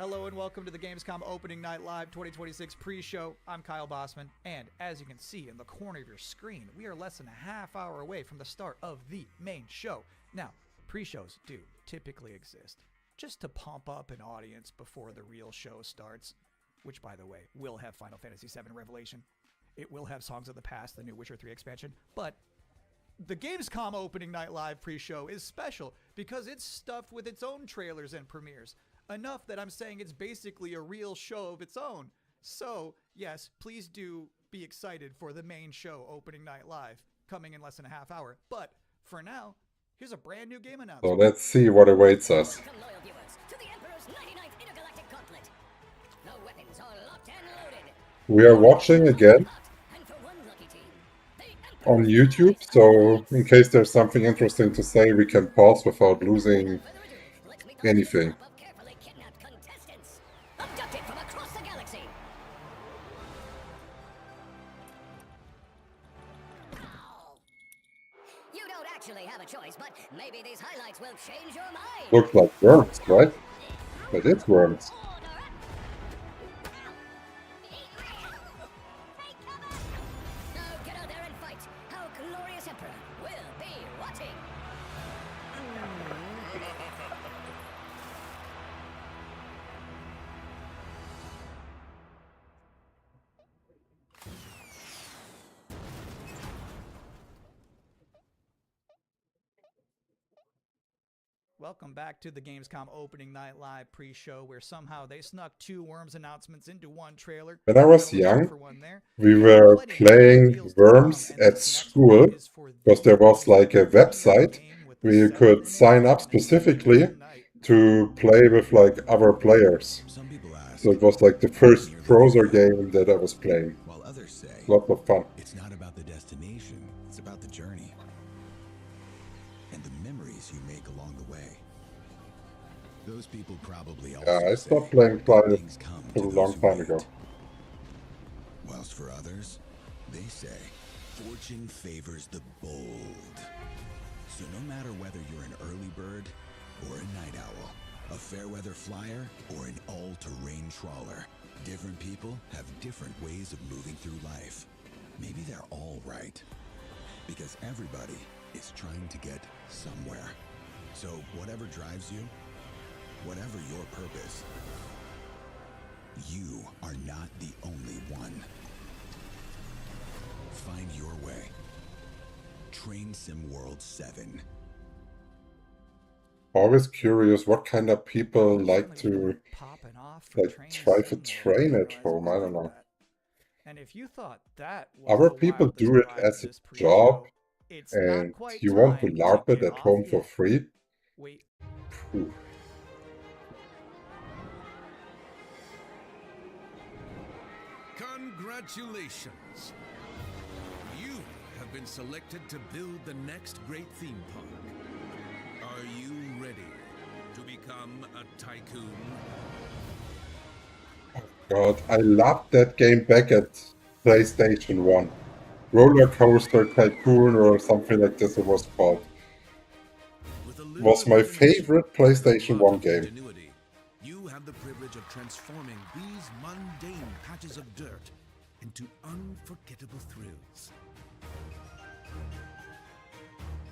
Hello and welcome to the Gamescom Opening Night Live 2026 pre-show. I'm Kyle Bossman, and as you can see in the corner of your screen, we are less than a half hour away from the start of the main show. Now, pre-shows do typically exist just to pump up an audience before the real show starts, which, by the way, will have Final Fantasy VII Revelation. It will have Songs of the Past, the new Witcher 3 expansion, but the Gamescom Opening Night Live pre-show is special because it's stuffed with its own trailers and premieres. Enough that I'm saying it's basically a real show of its own. So, yes, please do be excited for the main show, Opening Night Live, coming in less than a half hour. But for now, here's a brand new game announcement. So let's see what awaits us. Welcome, loyal viewers, to the Emperor's 99th Intergalactic Gauntlet. The weapons are locked and loaded. We are watching again And for one lucky team, the on YouTube, so in case there's something interesting to say, we can pause without losing let's meet anything. of carefully kidnapped contestants, abducted from across the galaxy. Ow. You don't actually have a choice, but maybe these highlights will change your mind. Looks like worms, right? But it's worms. Now get out there and fight. Our glorious Emperor will be watching. Welcome back to the Gamescom Opening Night Live pre-show, where somehow they snuck two Worms announcements into one trailer. When I was We'll look young, for one there. we were Plenty more playing reveals to come, worms and at this next school one is for because the there was like a one website game with where the you 7 could in it, sign up and specifically tonight. to play with like other players. Some people ask, So it was like the first browser game that I was playing. while others say, Lots of fun. it's not about the destination, it's about the journey. And the memories you make along the way. Those people probably also Yeah, I say, stopped playing Planet things come a to those long who time wait. ago. Whilst for others, they say, fortune favors the bold. So no matter whether you're an early bird or a night owl, a fair weather flyer or an all-terrain trawler, different people have different ways of moving through life. Maybe they're all right, because everybody is trying to get somewhere. So whatever drives you, whatever your purpose, you are not the only one. Find your way. Train Sim World 7. Always curious what kind of people like to Popping off for like Train drive a Sim World. train I at didn't realize it home. was I don't like know. that. And if you thought that was Other the people wildest do it ride as of a this job, pre-show, it's and not quite you want to time LARP it get at off home for yet. free. Wait. Phew. Congratulations! You have been selected to build the next great theme park. Are you ready to become a tycoon? God, I loved that game back at PlayStation 1. Roller Coaster Tycoon or something like this it was called. With a little Was my imagination favorite and a PlayStation lot 1 of game. ingenuity, you have the privilege of transforming these mundane patches of dirt into unforgettable thrills.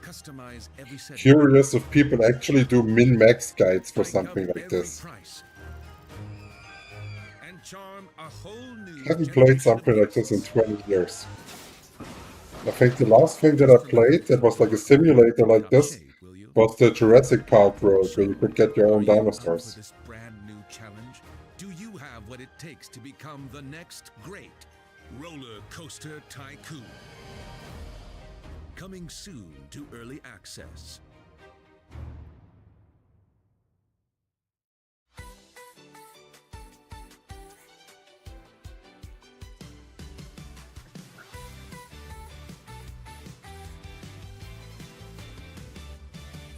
Customize every setting. Curious if people actually do min-max guides for Find something out like every this. price. And charm a whole new I haven't played generation of something like this in guests. 20 years. I think the last thing that I played that was like a simulator like this Shape, will you? was the Jurassic Park Road, where you could get your own Are you up dinosaurs. for this brand new challenge? Do you have what it takes to become the next great roller coaster tycoon? Coming soon to early access.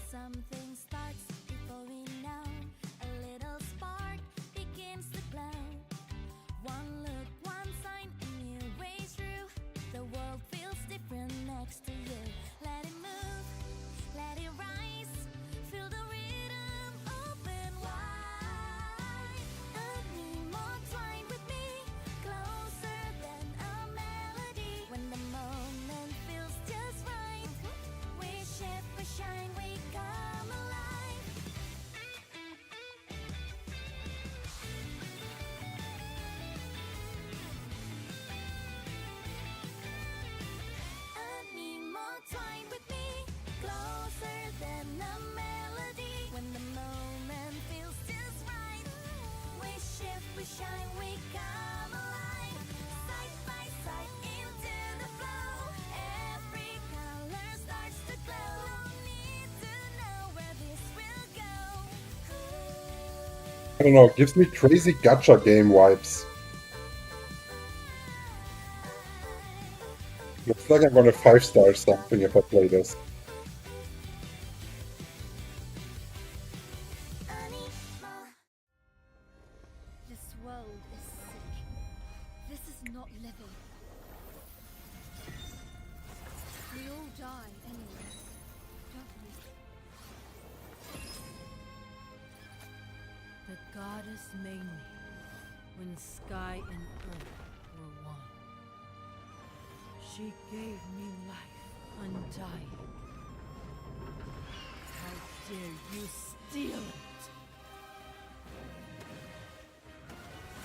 Something starts before we know. A little spark begins to glow. One look, one sign, a new way through. The world feels different next to you. Let it move, let it shine, we come alive. Side by side into the flow. Every color starts to glow. No need to know where this will go. I don't know, gives me crazy gacha game vibes. Looks like I'm gonna 5-star something if I play this. This world is sick. This is not living. We all die anyway, don't we? The goddess made me when sky and earth were one. She gave me life undying. How dare you steal it?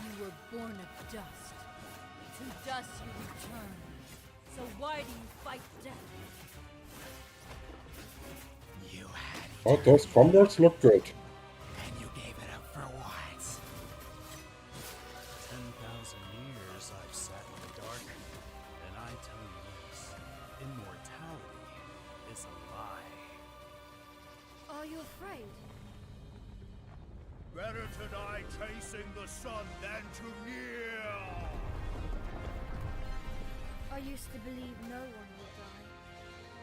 You were born of dust. To dust you return. So why do you fight death? You had it, Oh, those combos look good. and you gave it up for what? 10,000 years I've sat in the dark, and I tell you this, immortality is a lie. Are you afraid? Better to die chasing the sun than to kneel! I used to believe no one would die.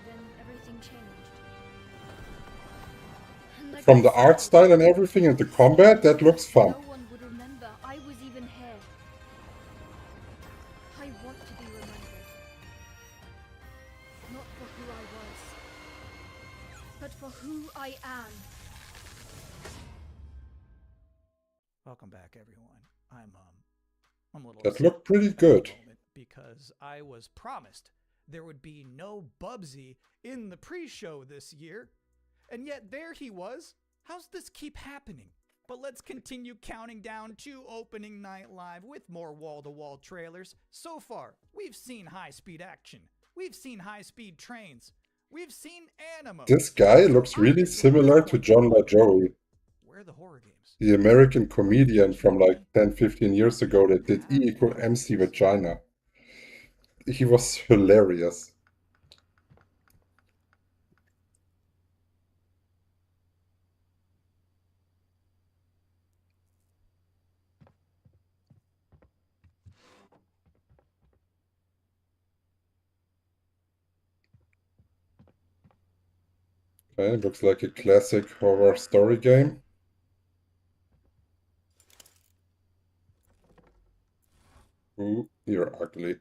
Then everything changed. And like From I the art said, style and everything and the combat, that looks fun. no one would remember I was even here. I want to be remembered. Not for who I was, but for who I am. Welcome back, everyone. I'm a little That upset looked pretty at the good. moment because I was promised there would be no Bubsy in the pre-show this year, and yet there he was. How's this keep happening? But let's continue counting down to opening night live with more wall-to-wall trailers. So far, we've seen high-speed action. We've seen high-speed trains. We've seen anime. This guy looks really similar to John LaJoie, Where are the horror games? the American comedian from like 10-15 years ago that did E=MC Vagina. He was hilarious. Okay, looks like a classic horror story game. Ooh, you're ugly.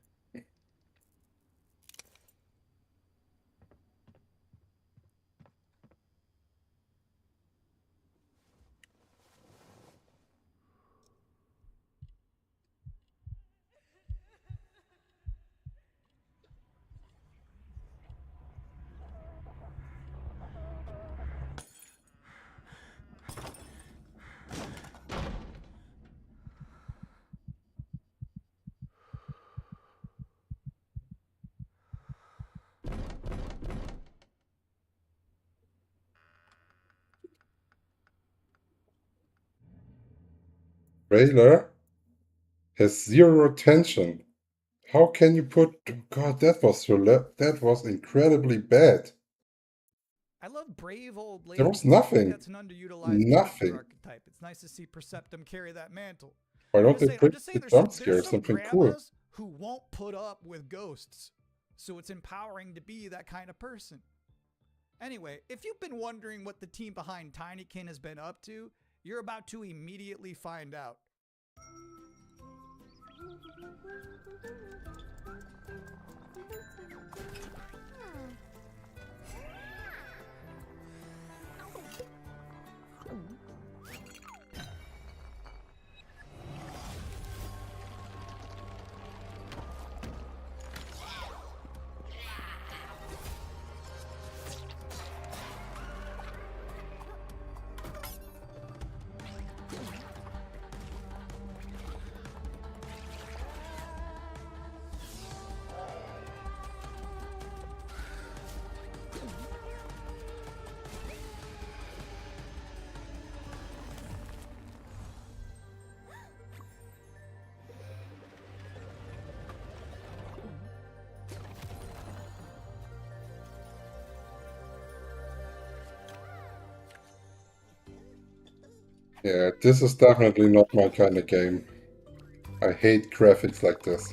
Trailer has zero tension. How can you put? God, that was incredibly bad. I love brave old ladies. There was I think nothing. that's an underutilized Nothing. character archetype. It's nice to see Perceptum carry that mantle. Why I'm don't just they saying, put the there's jump some scare something cool? grandmas who won't put up with ghosts. So it's empowering to be that kind of person. Anyway, if you've been wondering what the team behind Tinykin has been up to, you're about to immediately find out. Yeah, this is definitely not my kind of game. I hate graphics like this.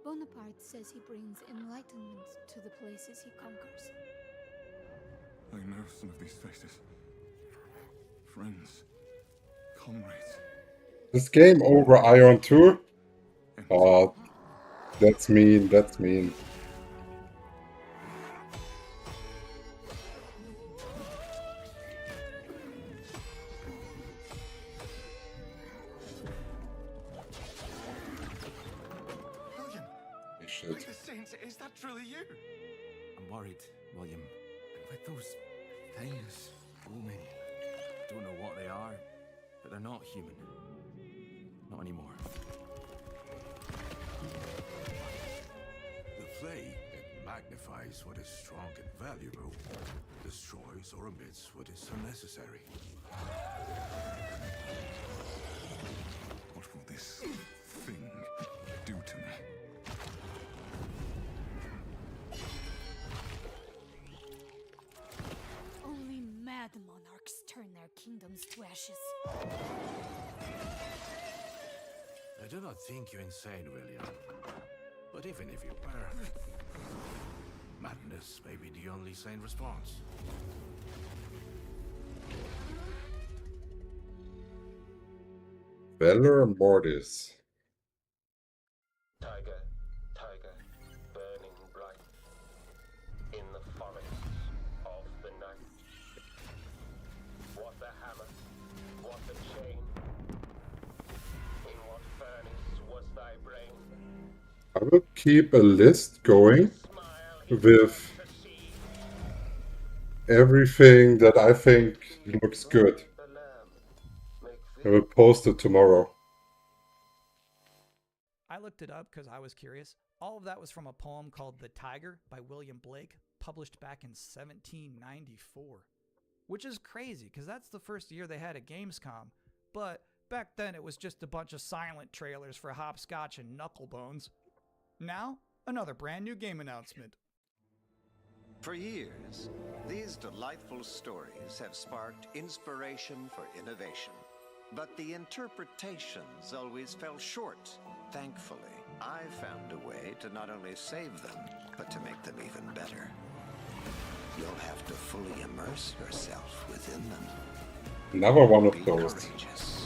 Bonaparte says he brings enlightenment to the places he conquers. I know some of these faces. Friends. Comrades. This game over Aion 2? Oh, that's mean, that's mean. William! Shit. The Saints, is that truly you? I'm worried, William. With those things looming. I don't know what they are, but they're not human. Not anymore. The plague, it magnifies what is strong and valuable, destroys or omits what is unnecessary. What will this thing do to me? Only mad monarchs turn their kingdoms to ashes. I do not think you insane, William. But even if you were, madness may be the only sane response. Valor Mortis. Tiger, tiger, burning bright in the forests of the night. What the hammer, what the chain, in what furnace was thy brain? I will keep a list going with everything that I think looks good. I will post it tomorrow. I looked it up because I was curious. All of that was from a poem called The Tiger by William Blake, published back in 1794. Which is crazy, because that's the first year they had a Gamescom. But back then it was just a bunch of silent trailers for Hopscotch and Knucklebones. Now, another brand new game announcement. For years, these delightful stories have sparked inspiration for innovation. But the interpretations always fell short. Thankfully, I found a way to not only save them, but to make them even better. You'll have to fully immerse yourself within them. Another one of Be those. courageous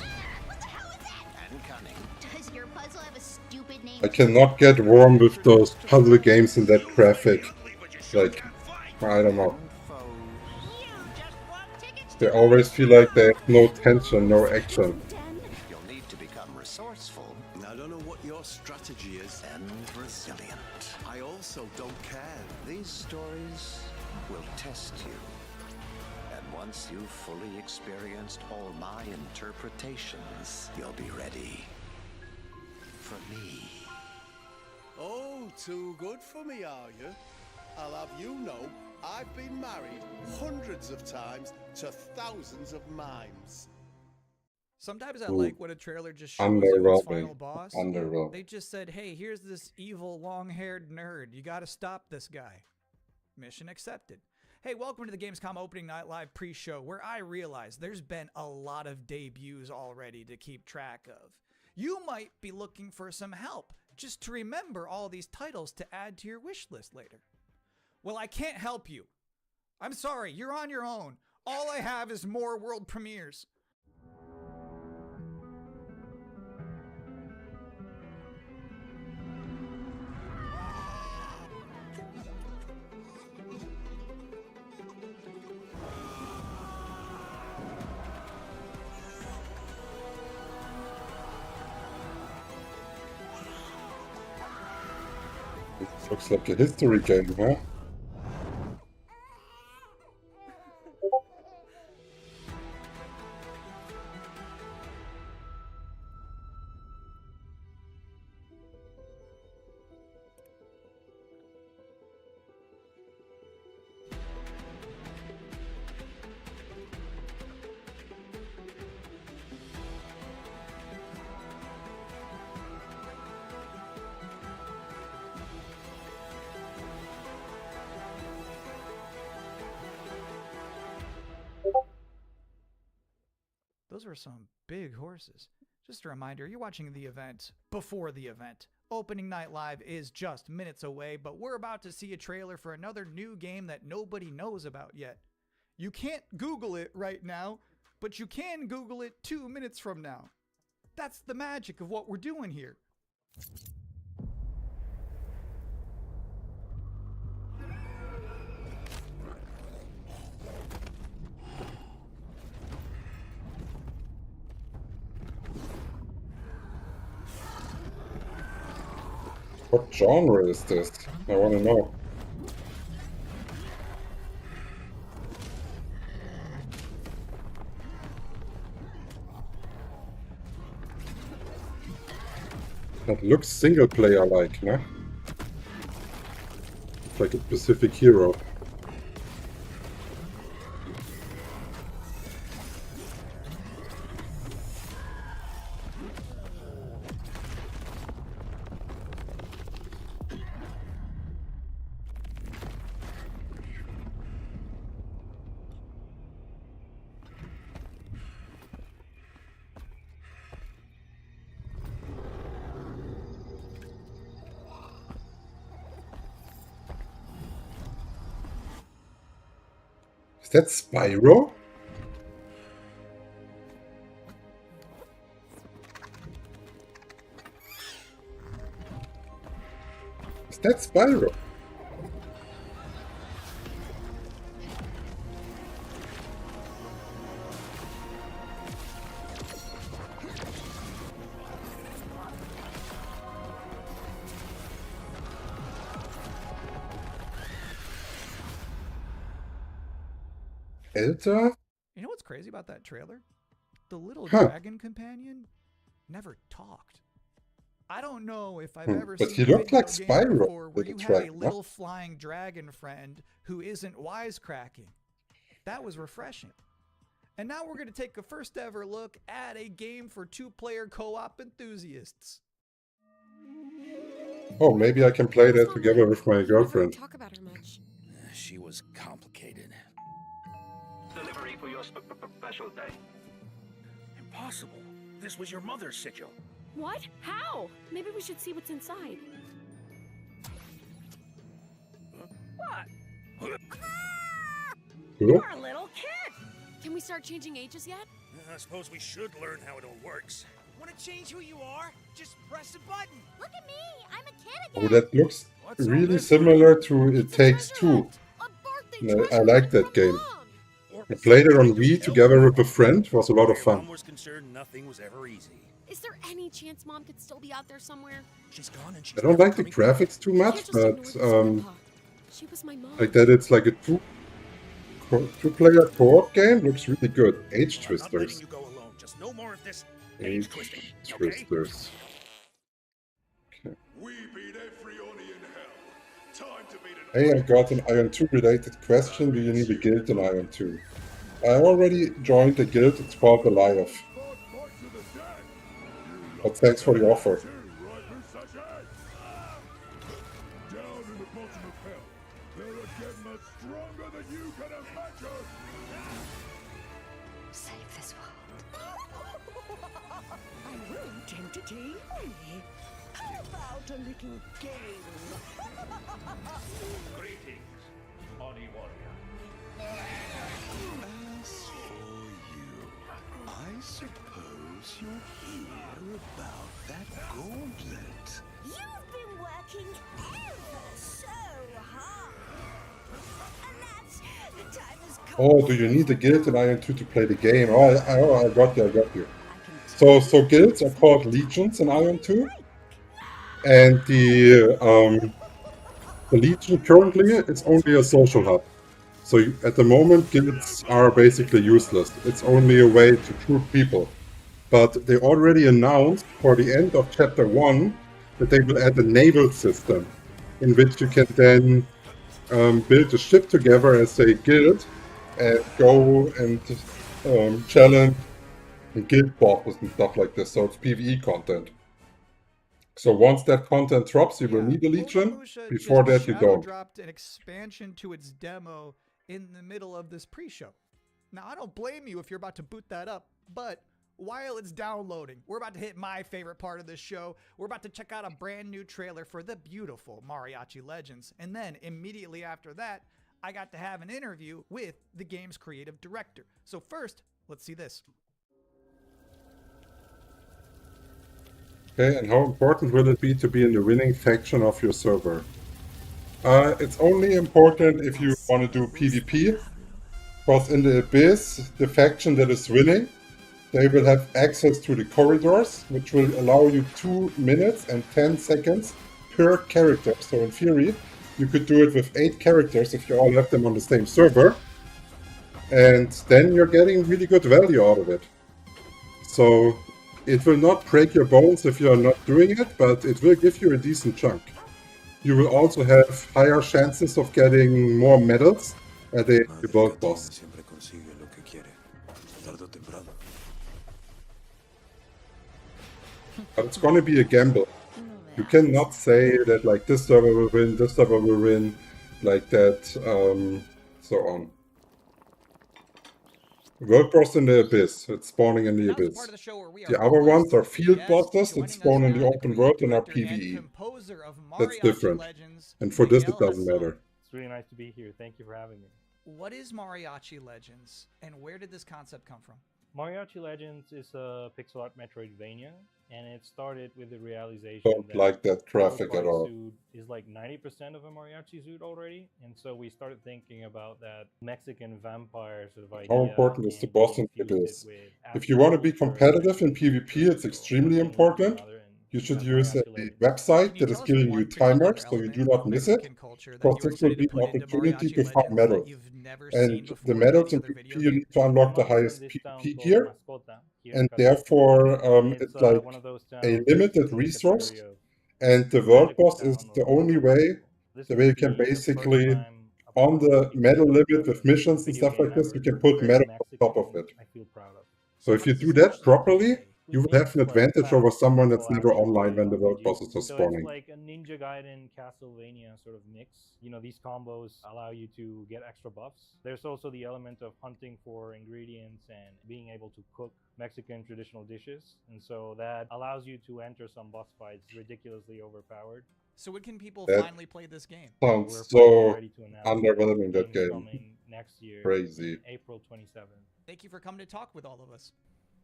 and cunning. Does your puzzle have a stupid name? I cannot get warm with those puzzle games in that graphic. Like, I don't know. They always feel like they have no tension, no action. You'll need to become resourceful. I don't know what your strategy is. And resilient. I also don't care. These stories will test you. And once you've fully experienced all my interpretations, you'll be ready for me. Oh, too good for me, are you? I'll have you know, I've been married hundreds of times to thousands of mimes. Sometimes I like when a trailer just shows you its final boss. They just said, hey, here's this evil long-haired nerd. You got to stop this guy. Mission accepted. Hey, welcome to the Gamescom Opening Night Live pre-show, where I realize there's been a lot of debuts already to keep track of. You might be looking for some help just to remember all these titles to add to your wish list later. Well, I can't help you. I'm sorry, you're on your own. All I have is more world premieres. Looks like a history game, huh? those were some big horses. Just a reminder, you're watching the event before the event. Opening Night Live is just minutes away, but we're about to see a trailer for another new game that nobody knows about yet. You can't Google it right now, but you can Google it 2 minutes from now. That's the magic of what we're doing here. What genre is this? I want to know. That looks single player like, no? It's like a Pacific Hero. Is that Spyro? Is that Spyro? Elsa? You know what's crazy about that trailer? The little dragon companion never talked. I don't know if I've ever But seen he a looked video like game Spyro before where with you the have a track, no? little flying dragon friend who isn't wisecracking. That was refreshing. And now we're going to take a first ever look at a game for two-player co-op enthusiasts. Oh, maybe I can play that together with my girlfriend. Talk about her much. She was complicated. Delivery for your special day. Impossible. This was your mother's sigil. What? How? Maybe we should see what's inside. What? You're a little kid! Can we start changing ages yet? I suppose we should learn how it all works. Want to change who you are? Just press a button. Look at me! I'm a kid Oh, that looks really similar to It Takes Two. I like that game. I played it on Wii together with a friend. It was a lot of fun. Mom was concerned nothing was ever easy. Is there any chance Mom could still be out there somewhere? She's gone and she's I don't like the graphics too much, but She was my mom. like that it's like a two-player co-op game. Looks really good. Age Twisters. You go alone. Just no more of this Age twisting. Twisters. We beat everyone in hell. Time to beat an Hey, I got an Ion 2 related question. Do you need a guild in Ion 2? I already joined a guild. It's called Goliath. But thanks for the offer. Down in the bottom of hell, there are Gemmas stronger than you can imagine. Save this world. I won't entertain me. How about a little game? Greetings, Oni Warrior. As for you, I suppose you'll hear about that gauntlet. You've been working ever so hard. And that's the time has come. Oh, do you need a guild in Ion 2 to play the game? Oh, I got you. So guilds are called legions in Ion 2. And the legion currently, it's only a social hub. So at the moment, guilds are basically useless. It's only a way to recruit people. But they already announced for the end of Chapter 1 that they will add a naval system in which you can then build a ship together as a guild and go and challenge and guild bosses and stuff like this. So it's PvE content. So once that content drops, you will need a legion. Before that, you don't. Dropped an expansion to its demo in the middle of this pre-show. Now, I don't blame you if you're about to boot that up, but while it's downloading, we're about to hit my favorite part of this show. We're about to check out a brand new trailer for the beautiful Mariachi Legends. And then immediately after that, I got to have an interview with the game's creative director. So first, let's see this. Okay, and how important will it be to be in the winning faction of your server? It's only important if you want to do PvP, because in the Abyss, the faction that is winning, they will have access to the corridors, which will allow you 2 minutes and 10 seconds per character. So in theory, you could do it with 8 characters if you all have them on the same server. And then you're getting really good value out of it. So it will not break your bones if you're not doing it, but it will give you a decent chunk. You will also have higher chances of getting more medals at the world boss. But it's gonna be a gamble. You cannot say that like this server will win, this server will win, like that, so on. World boss in the Abyss, it's spawning in the Abyss. The other ones are field bosses that spawn in the open world and are PvE. That's different. And for this it doesn't matter. It's really nice to be here. Thank you for having me. What is Mariachi Legends, and where did this concept come from? Mariachi Legends is a pixel art Metroidvania, and it started with the realization Don't like that graphic at all. Suit is like 90% of a mariachi suit already, and so we started thinking about that Mexican vampire sort of idea. How important is the boss in Abyss? If you want to be competitive in PvP, it's extremely important. You should use a website that is giving you timers so you do not miss it, because this will be an opportunity to farm medals. And the medals in PvP, you need to unlock the highest PvP gear, and therefore it's like a limited resource, and the world boss is the only way you can basically, on the medal limit with missions and stuff like this, you can put medals on top of it. So if you do that properly, you will have an advantage over someone that's never online when the world bosses are spawning. So it's like a Ninja Gaiden Castlevania sort of mix. You know, these combos allow you to get extra buffs. There's also the element of hunting for ingredients and being able to cook Mexican traditional dishes. And so that allows you to enter some boss fights ridiculously overpowered. So when can people That finally play this game? Sounds so underwhelming, that game. Next year, Crazy. April 27th. Thank you for coming to talk with all of us.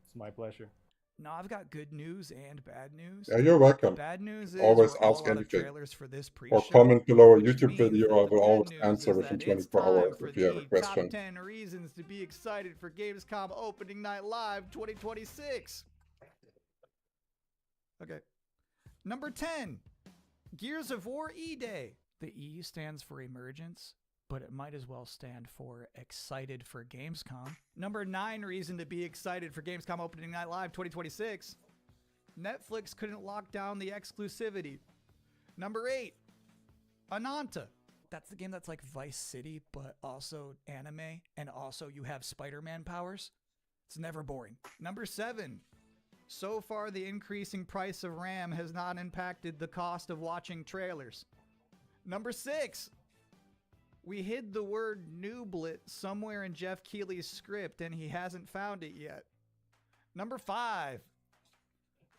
It's my pleasure. Now I've got good news and bad news. Yeah, you're welcome. Bad news is always we're ask all out of anything. trailers for this Or pre-show, comment below a which YouTube means video. that I the will bad always news answer is within that 24 it's time hours for if you have a the question. Top 10 reasons to be excited for Gamescom Opening Night Live 2026. Okay. Number 10, Gears of War E-Day. The E stands for Emergence, but it might as well stand for Excited for Gamescom. Number 9 reason to be excited for Gamescom Opening Night Live 2026. Netflix couldn't lock down the exclusivity. Number 8, Ananta. That's the game that's like Vice City, but also anime, and also you have Spider-Man powers. It's never boring. Number 7, so far the increasing price of RAM has not impacted the cost of watching trailers. Number 6, we hid the word nooblet somewhere in Jeff Keighley's script and he hasn't found it yet. Number 5,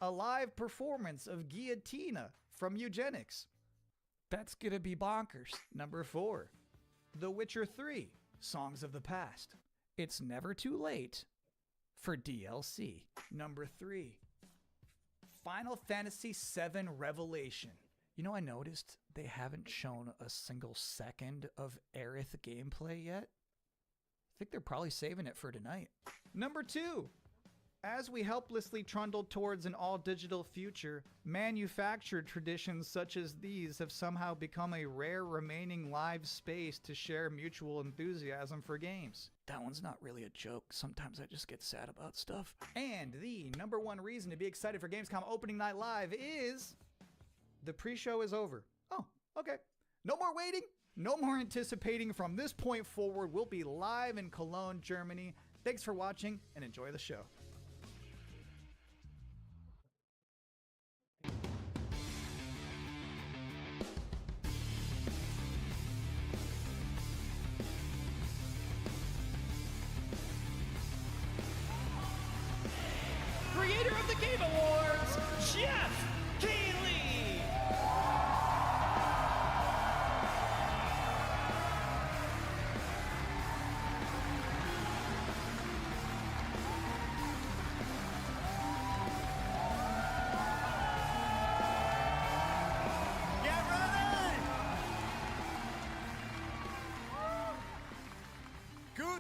a live performance of Guillotina from Eugenics. That's gonna be bonkers. Number 4, The Witcher 3, Songs of the Past. It's never too late for DLC. Number 3, Final Fantasy VII Revelation. You know, I noticed they haven't shown a single second of Aerith gameplay yet. I think they're probably saving it for tonight. Number 2, as we helplessly trundle towards an all-digital future, manufactured traditions such as these have somehow become a rare remaining live space to share mutual enthusiasm for games. That one's not really a joke. Sometimes I just get sad about stuff. And the number 1 reason to be excited for Gamescom Opening Night Live is the pre-show is over. Oh, okay. No more waiting. No more anticipating. From this point forward, we'll be live in Cologne, Germany. Thanks for watching and enjoy the show.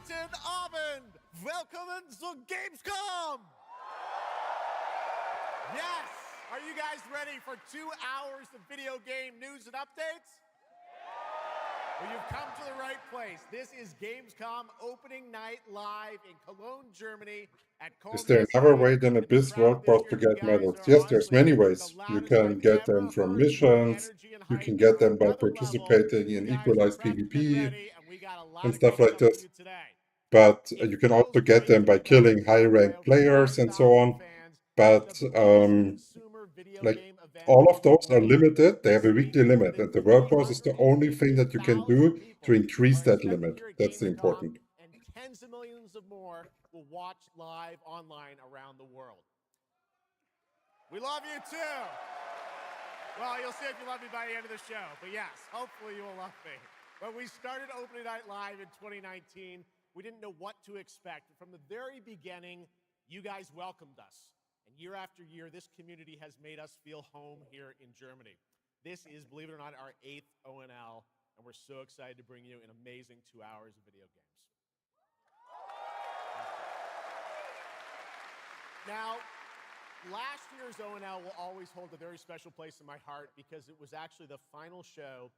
Guten Abend! Welcome to Gamescom! Yes! Are you guys ready for 2 hours of video game news and updates? Well, you've come to the right place. This is Gamescom Opening Night live in Cologne, Germany at Is there another way than Abyss World Boss to get medals? Yes, there's many ways. You can get them from missions, you can get them by participating in equalized PvP and stuff like this. But you can also get them by killing high-ranked players and so on. But like all of those are limited. They have a weekly limit, and the World Boss is the only thing that you can do to increase that limit. That's the important. And tens of millions of more will watch live online around the world. We love you too. Well, you'll see if you love me by the end of the show. But yes, hopefully you will love me. When we started Opening Night Live in 2019, we didn't know what to expect. From the very beginning, you guys welcomed us. And year after year, this community has made us feel home here in Germany. This is, believe it or not, our 8th ONL, and we're so excited to bring you an amazing 2 hours of video games. Now, last year's ONL will always hold a very special place in my heart because it was actually the final show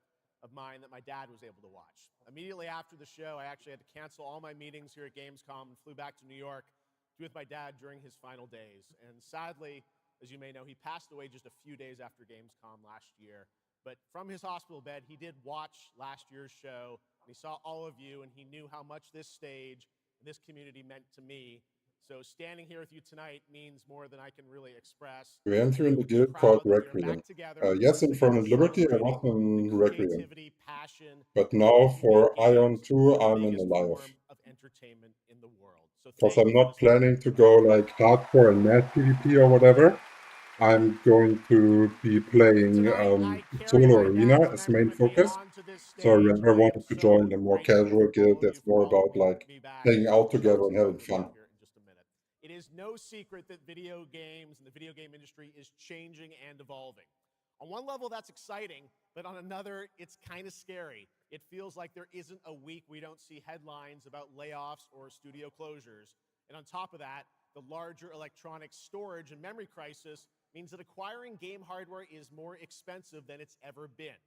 of mine that my dad was able to watch. Immediately after the show, I actually had to cancel all my meetings here at Gamescom and flew back to New York to be with my dad during his final days. And sadly, as you may know, he passed away just a few days after Gamescom last year. But from his hospital bed, he did watch last year's show, and he saw all of you, and he knew how much this stage and this community meant to me. So standing here with you tonight means more than I can really express. You enter in the guild called Requiem. Yes, in Throne and Liberty, I was in Requiem. But now for Aion 2, I'm in Alive. Because I'm not planning to go like hardcore and mad PvP or whatever. I'm going to be playing solo arena as main focus. So I never wanted to join a more casual guild that's more about like hanging out together and having fun. It is no secret that video games and the video game industry is changing and evolving. On one level, that's exciting, but on another, it's kind of scary. It feels like there isn't a week we don't see headlines about layoffs or studio closures. And on top of that, the larger electronic storage and memory crisis means that acquiring game hardware is more expensive than it's ever been.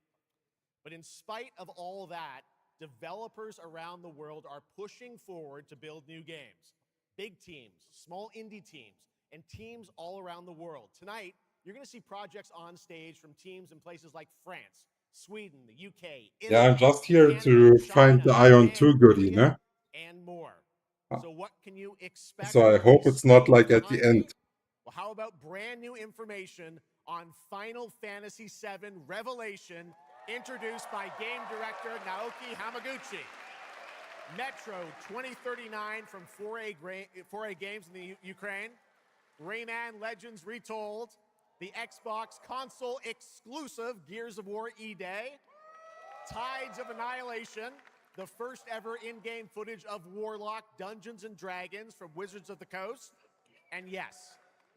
But in spite of all that, developers around the world are pushing forward to build new games. Big teams, small indie teams, and teams all around the world. Tonight, you're going to see projects on stage from teams in places like France, Sweden, the UK, Italy, Yeah, I'm just here Canada, to find China, the Aion 2 Japan, goodie, Korea, ne? and more. So what can you expect? So I hope it's not like at the end. Well, how about brand new information on Final Fantasy VII Revelation, introduced by game director Naoki Hamaguchi? Metro 2039 from 4A Games in the Ukraine. Rayman Legends Retold. The Xbox console exclusive Gears of War E-Day. Tides of Annihilation. The first ever in-game footage of Warlock Dungeons & Dragons from Wizards of the Coast. And yes,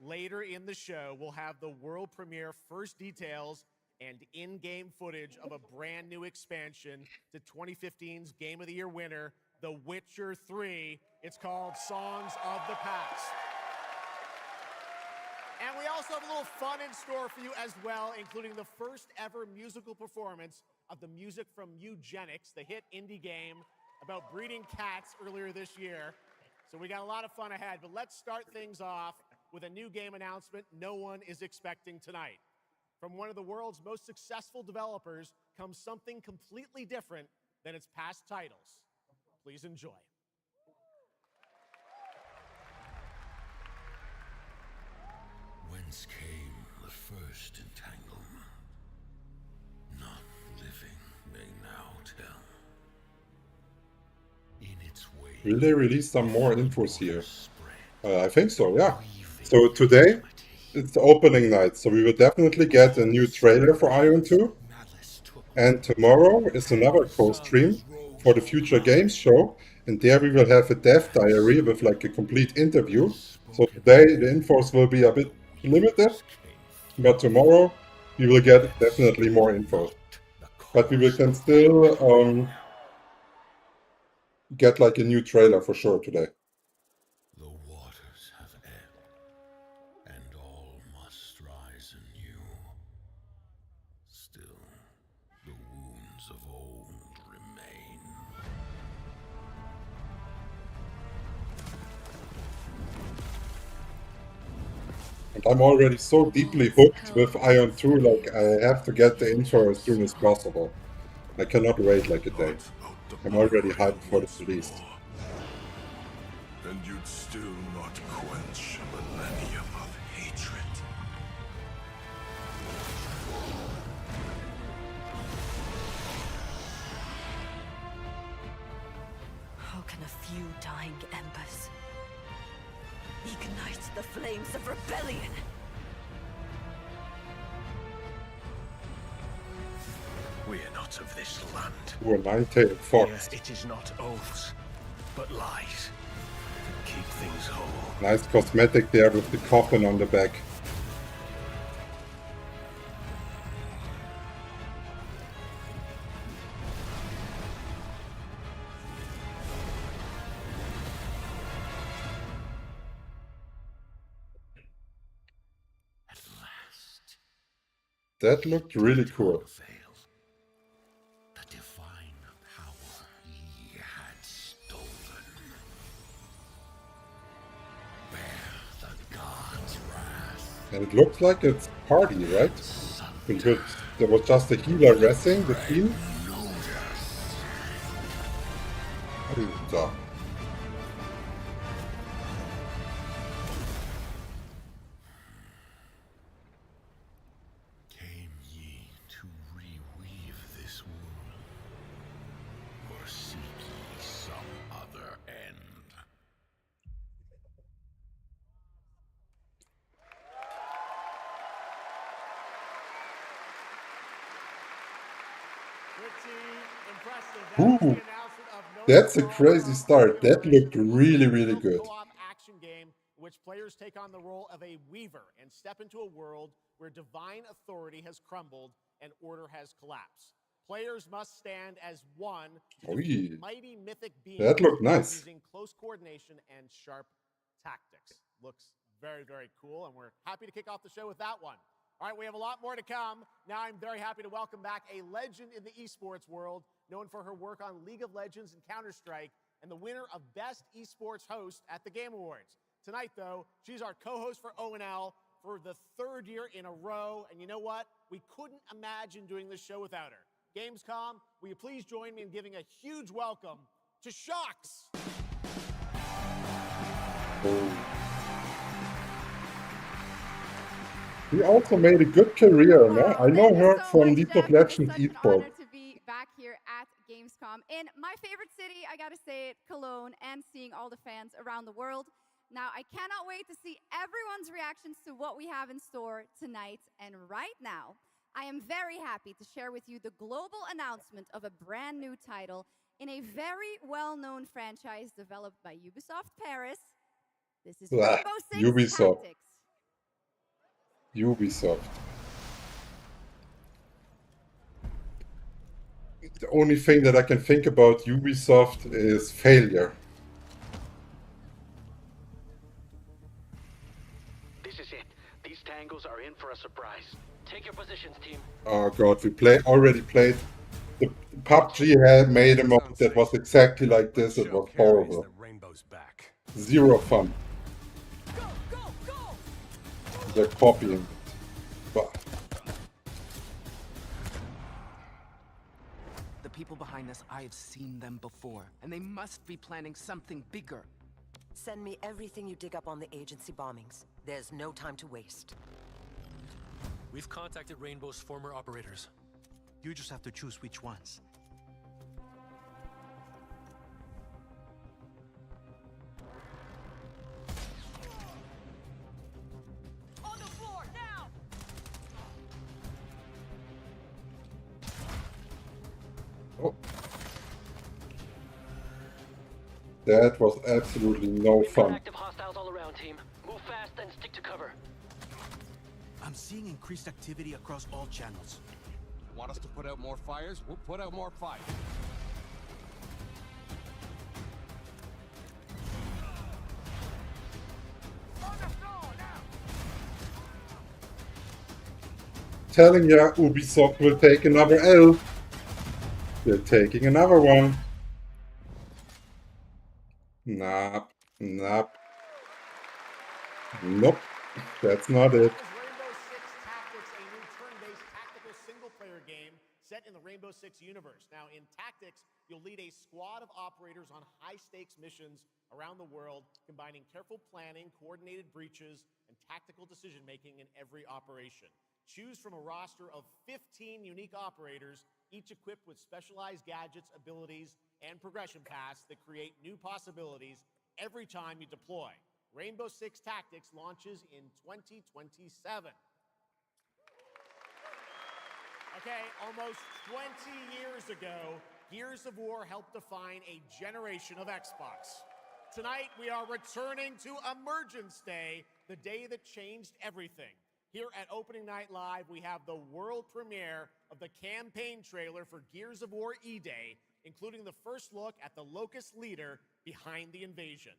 later in the show, we'll have the world premiere first details and in-game footage of a brand new expansion to 2015's Game of the Year winner, The Witcher 3. It's called Songs of the Past. And we also have a little fun in store for you as well, including the first ever musical performance of the music from Eugenics, the hit indie game about breeding cats earlier this year. So we got a lot of fun ahead, but let's start things off with a new game announcement no one is expecting tonight. From one of the world's most successful developers comes something completely different than its past titles. Please enjoy. Whence came the first entanglement? None living may now tell. In its way. Will they release some more infos here? I think so, yeah. So today, it's the opening night, so we will definitely get a new trailer for Aion 2. And tomorrow is another co-stream for the Future Games show, and there we will have a dev diary with like a complete interview. So today the infos will be a bit limited, but tomorrow we will get definitely more info. But we can still get like a new trailer for sure today. The waters have ebbed, and all must rise anew. Still, the wounds of old remain. And I'm already so deeply hooked with Aion 2, like I have to get the intro as soon as possible. I cannot wait like a day. I'm already hyped for the release. And you'd still not quench a millennium of hatred. How can a few dying embers ignite the flames of rebellion? We are not of this land. Ooh, a nine-tailed fox. Here it is not oaths, but lies that keep things whole. Nice cosmetic there with the coffin on the back. At last, That looked really cool. the divine power ye had stolen. Bear the god's wrath. And it looks like it's party, right? Because there was just a healer resting the team. So. Came ye to reweave this wound, or seek ye some other end? Ooh, that's a crazy start. That looked really, really good. Co-op action game in which players take on the role of a weaver and step into a world where divine authority has crumbled and order has collapsed. Players must stand as one to defeat mighty mythic beings That looked nice. using close coordination and sharp tactics. Looks very, very cool, and we're happy to kick off the show with that one. All right, we have a lot more to come. Now I'm very happy to welcome back a legend in the esports world, known for her work on League of Legends and Counter-Strike, and the winner of Best Esports Host at the Game Awards. Tonight, though, she's our co-host for ONL for the third year in a row, and you know what? We couldn't imagine doing this show without her. Gamescom, will you please join me in giving a huge welcome to Shocks? He also made a good career, no? I know her from League of Legends esports. To be back here at Gamescom in my favorite city, I gotta say it, Cologne, and seeing all the fans around the world. Now, I cannot wait to see everyone's reactions to what we have in store tonight. And right now, I am very happy to share with you the global announcement of a brand new title in a very well-known franchise developed by Ubisoft Paris. This is Rainbow Six Ubisoft. Tactics. Ubisoft. The only thing that I can think about Ubisoft is failure. This is it. These tangos are in for a surprise. Take your positions, team. Oh god, we already played. The PUBG had made a mode that was exactly like this. It was horrible. Zero fun. They're copying it. But The people behind us, I have seen them before, and they must be planning something bigger. Send me everything you dig up on the agency bombings. There's no time to waste. We've contacted Rainbow's former operators. You just have to choose which ones. On the floor, now! oh. That was absolutely no fun. Active hostiles all around, team. Move fast and stick to cover. I'm seeing increased activity across all channels. Want us to put out more fires? We'll put out more fires. telling ya, Ubisoft will take another L. They're taking another one. Nope. Nope. Nope. That's not it. Rainbow Six Tactics, a new turn-based tactical single-player game set in the Rainbow Six universe. Now, in Tactics, you'll lead a squad of operators on high-stakes missions around the world, combining careful planning, coordinated breaches, and tactical decision-making in every operation. Choose from a roster of 15 unique operators, each equipped with specialized gadgets, abilities, and progression paths that create new possibilities every time you deploy. Rainbow Six Tactics launches in 2027. Okay, almost 20 years ago, Gears of War helped define a generation of Xbox. Tonight, we are returning to Emergence Day, the day that changed everything. Here at Opening Night Live, we have the world premiere of the campaign trailer for Gears of War E-Day, including the first look at the Locust leader behind the invasion.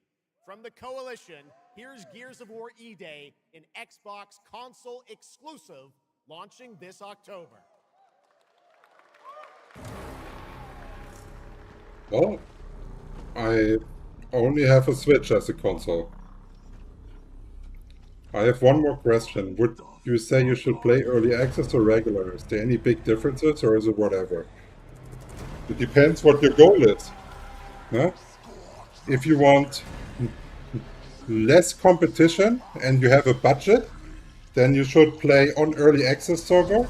From the Coalition, here's Gears of War E-Day, an Xbox console exclusive, launching this October. Well, I only have a Switch as a console. I have one more question. Would you say you should play early access or regular? Is there any big differences or is it whatever? It depends what your goal is. Huh? If you want less competition and you have a budget, then you should play on early access server,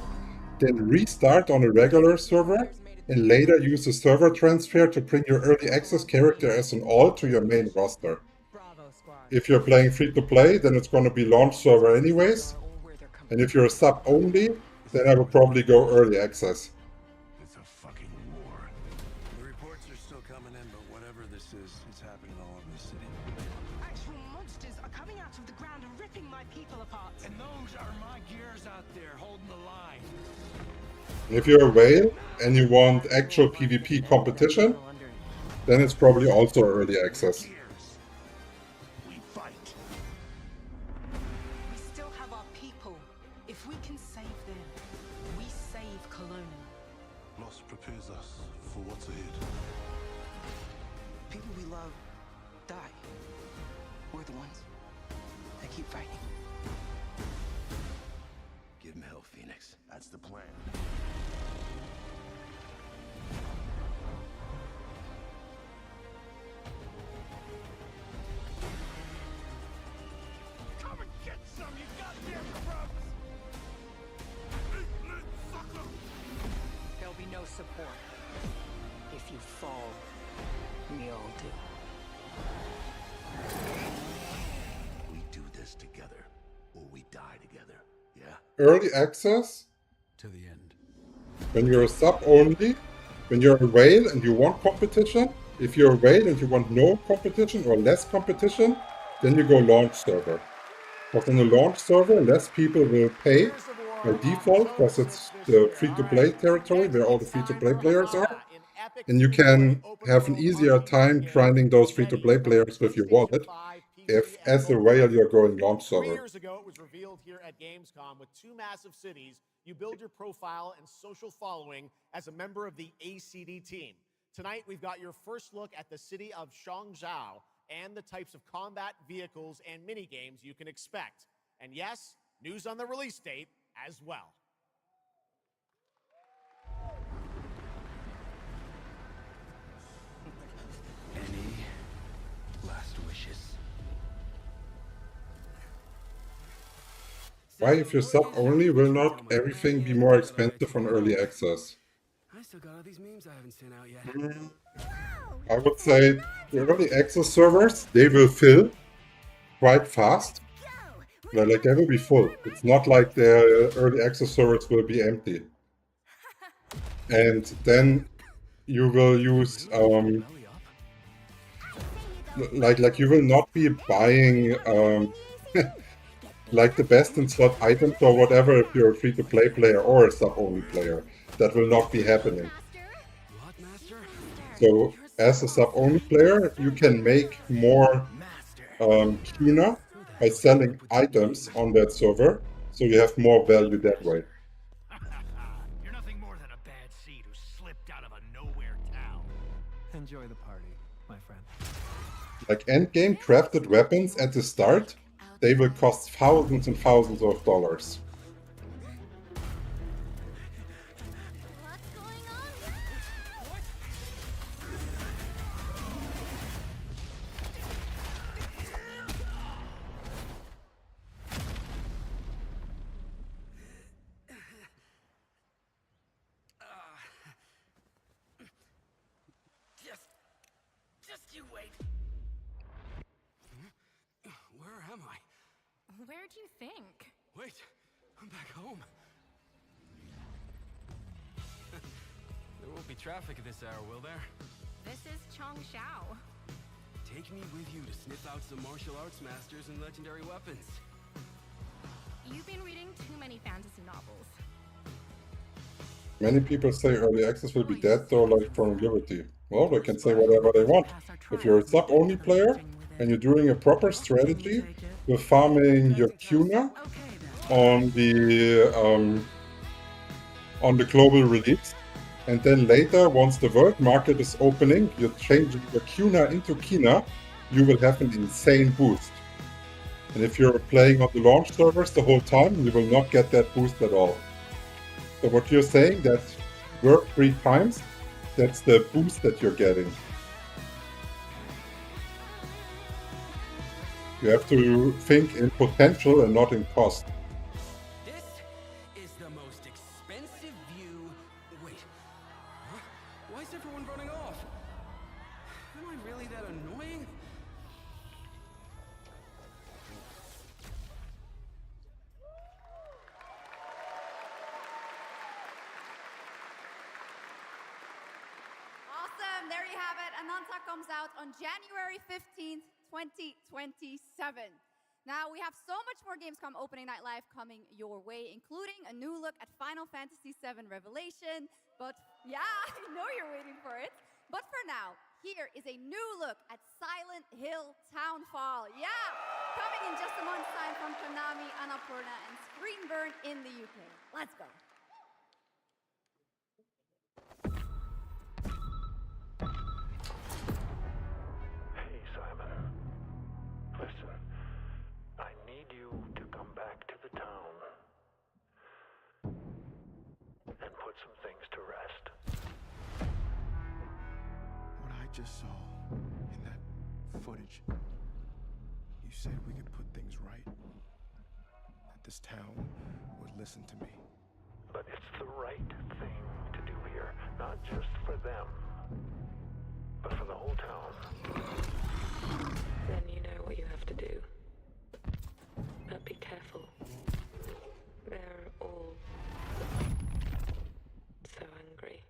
then restart on a regular server, and later use a server transfer to bring your early access character as an alt to your main roster. If you're playing free-to-play, then it's going to be launch server anyways. And if you're a sub only, then I would probably go early access. It's a fucking war. The reports are still coming in, but whatever this is, it's happening all over the city. Actual monsters are coming out of the ground and ripping my people apart. And those are my gears out there holding the line. If you're a whale and you want actual PvP competition, then it's probably also early access. We fight. We still have our people. If we can save them, we save Cologne. Loss prepares us for what's ahead. People we love die. We're the ones that keep fighting. Give him hell, Phoenix. That's the plan. Come and get some, you goddamn grubs! There'll be no support. If you fall, we all do. We do this together, or we die together, yeah? Early access, To the end. when you're a sub only, when you're a whale and you want competition, if you're a whale and you want no competition or less competition, then you go launch server. But on the launch server, less people will pay by default because it's the free-to-play territory where all the free-to-play players are. And you can have an easier time grinding those free-to-play players with your wallet if, as a whale, you're going launch 3 server. years ago, it was revealed here at Gamescom with 2 massive cities. You build your profile and social following as a member of the ACD team. Tonight, we've got your first look at the city of Shangzhou and the types of combat vehicles and mini-games you can expect. And yes, news on the release date as well. Any last wishes? Why, if you're sub only, will not everything be more expensive on early access? I still got all these memes I haven't sent out yet. I would say the early access servers, they will fill quite fast. Like they will be full. It's not like the early access servers will be empty. And then you will use like you will not be buying like the best in slot items or whatever if you're a free-to-play player or a sub-only player. That will not be happening. So as a sub-only player, you can make more Kina by selling items on that server, so you have more value that way. enjoy the party, my friend. Like endgame crafted weapons at the start, they will cost thousands and thousands of dollars. Just you wait. Where am I? Where do you think? Wait, I'm back home. There won't be traffic at this hour, will there? This is Chongshao. Take me with you to sniff out some martial arts masters and legendary weapons. You've been reading too many fantasy novels. Many people say early access will be dead though, like from Liberty. Well, they can say whatever they want. If you're a sub-only player and you're doing a proper strategy with farming your tuna on the global release, and then later, once the world market is opening, you're changing your tuna into Kina, you will have an insane boost. And if you're playing on the launch servers the whole time, you will not get that boost at all. So what you're saying, that work 3 times, that's the boost that you're getting. You have to think in potential and not in cost. This is the most expensive view. Wait, huh? Why is everyone running off? Am I really that annoying? Awesome, there you have it. Ananta comes out on January 15th, 2027. Now, we have so much more Gamescom Opening Night Live coming your way, including a new look at Final Fantasy VII Revelation. But yeah, I know you're waiting for it. But for now, here is a new look at Silent Hill Townfall. Yeah, coming in just a month's time from Konami, Annapurna, and Screenburn in the UK. Let's go. Hey, Simon. Listen, I need you to come back to the town and put some things to rest. What I just saw in that footage, you said we could put things right. That this town would listen to me. But it's the right thing to do here, not just for them, but for the whole town. Then you know what you have to do. But be careful. They're all so angry.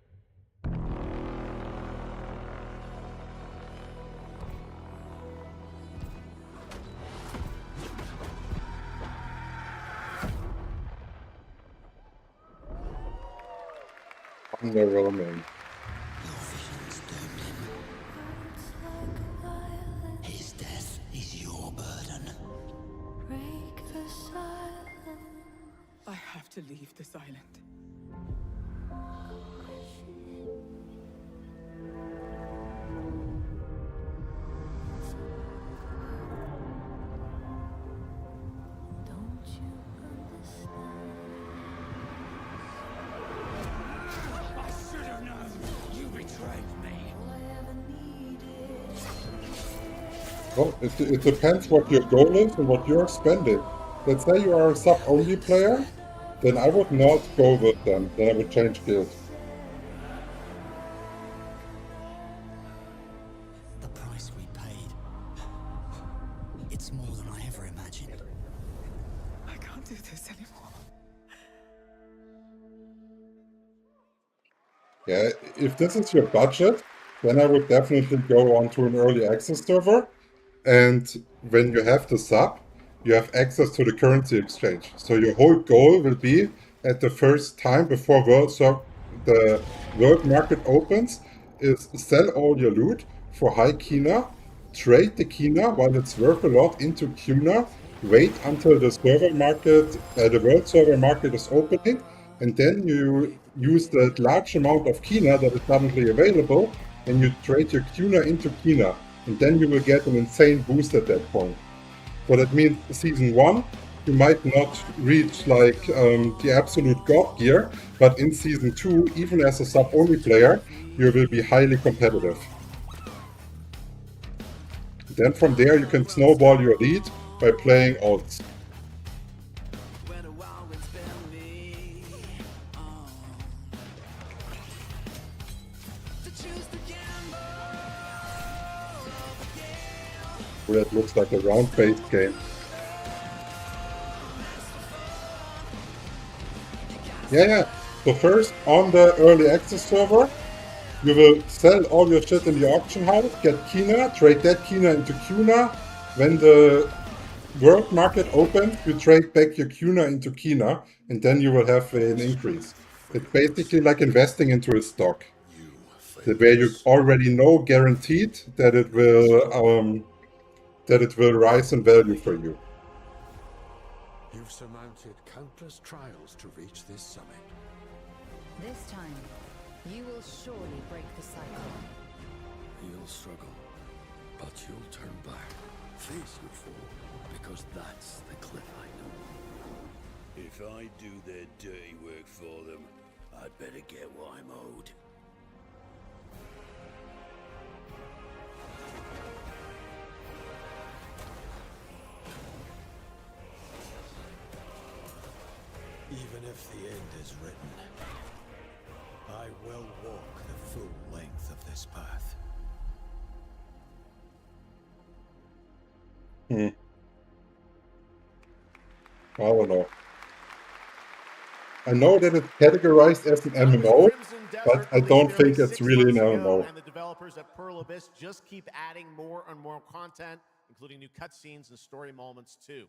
Underwhelming. His death is your burden. Break the silence. I have to leave this island. Don't you understand? I should have known! You betrayed me! All I ever needed. Well, it depends what your goal is and what you're spending. Let's say you are a sub-only player, then I would not go with them. Then I would change guild. The price we paid. It's more than I ever imagined. I can't do this anymore. Yeah, if this is your budget, then I would definitely go on to an early access server. And when you have the sub, you have access to the currency exchange. So your whole goal will be at the first time before the world market opens is sell all your loot for high Kina, trade the Kina while it's worth a lot into Kuna, wait until the server market, the world server market is opening, and then you use the large amount of Kina that is suddenly available and you trade your Kuna into Kina, and then you will get an insane boost at that point. So that means Season 1, you might not reach like the absolute God gear, but in Season 2, even as a sub-only player, you will be highly competitive. Then from there you can snowball your lead by playing alts. That looks like a round-based game. Yeah. So first, on the early access server, you will sell all your shit in the auction house, get Kina, trade that Kina into Kuna. When the world market opens, you trade back your Kuna into Kina, and then you will have an increase. It's basically like investing into a stock, where you already know guaranteed that it will rise in value for you. You've surmounted countless trials to reach this summit. This time, you will surely break the cycle. You'll struggle, but you'll turn back, face your fall, because that's the cliff I know. If I do their dirty work for them, I'd better get what I'm owed. Even if the end is written, I will walk the full length of this path. I don't know. I know that it's categorized as an MMO, but I don't think it's really an MMO. And the developers at Pearl Abyss just keep adding more and more content, including new cutscenes and story moments too.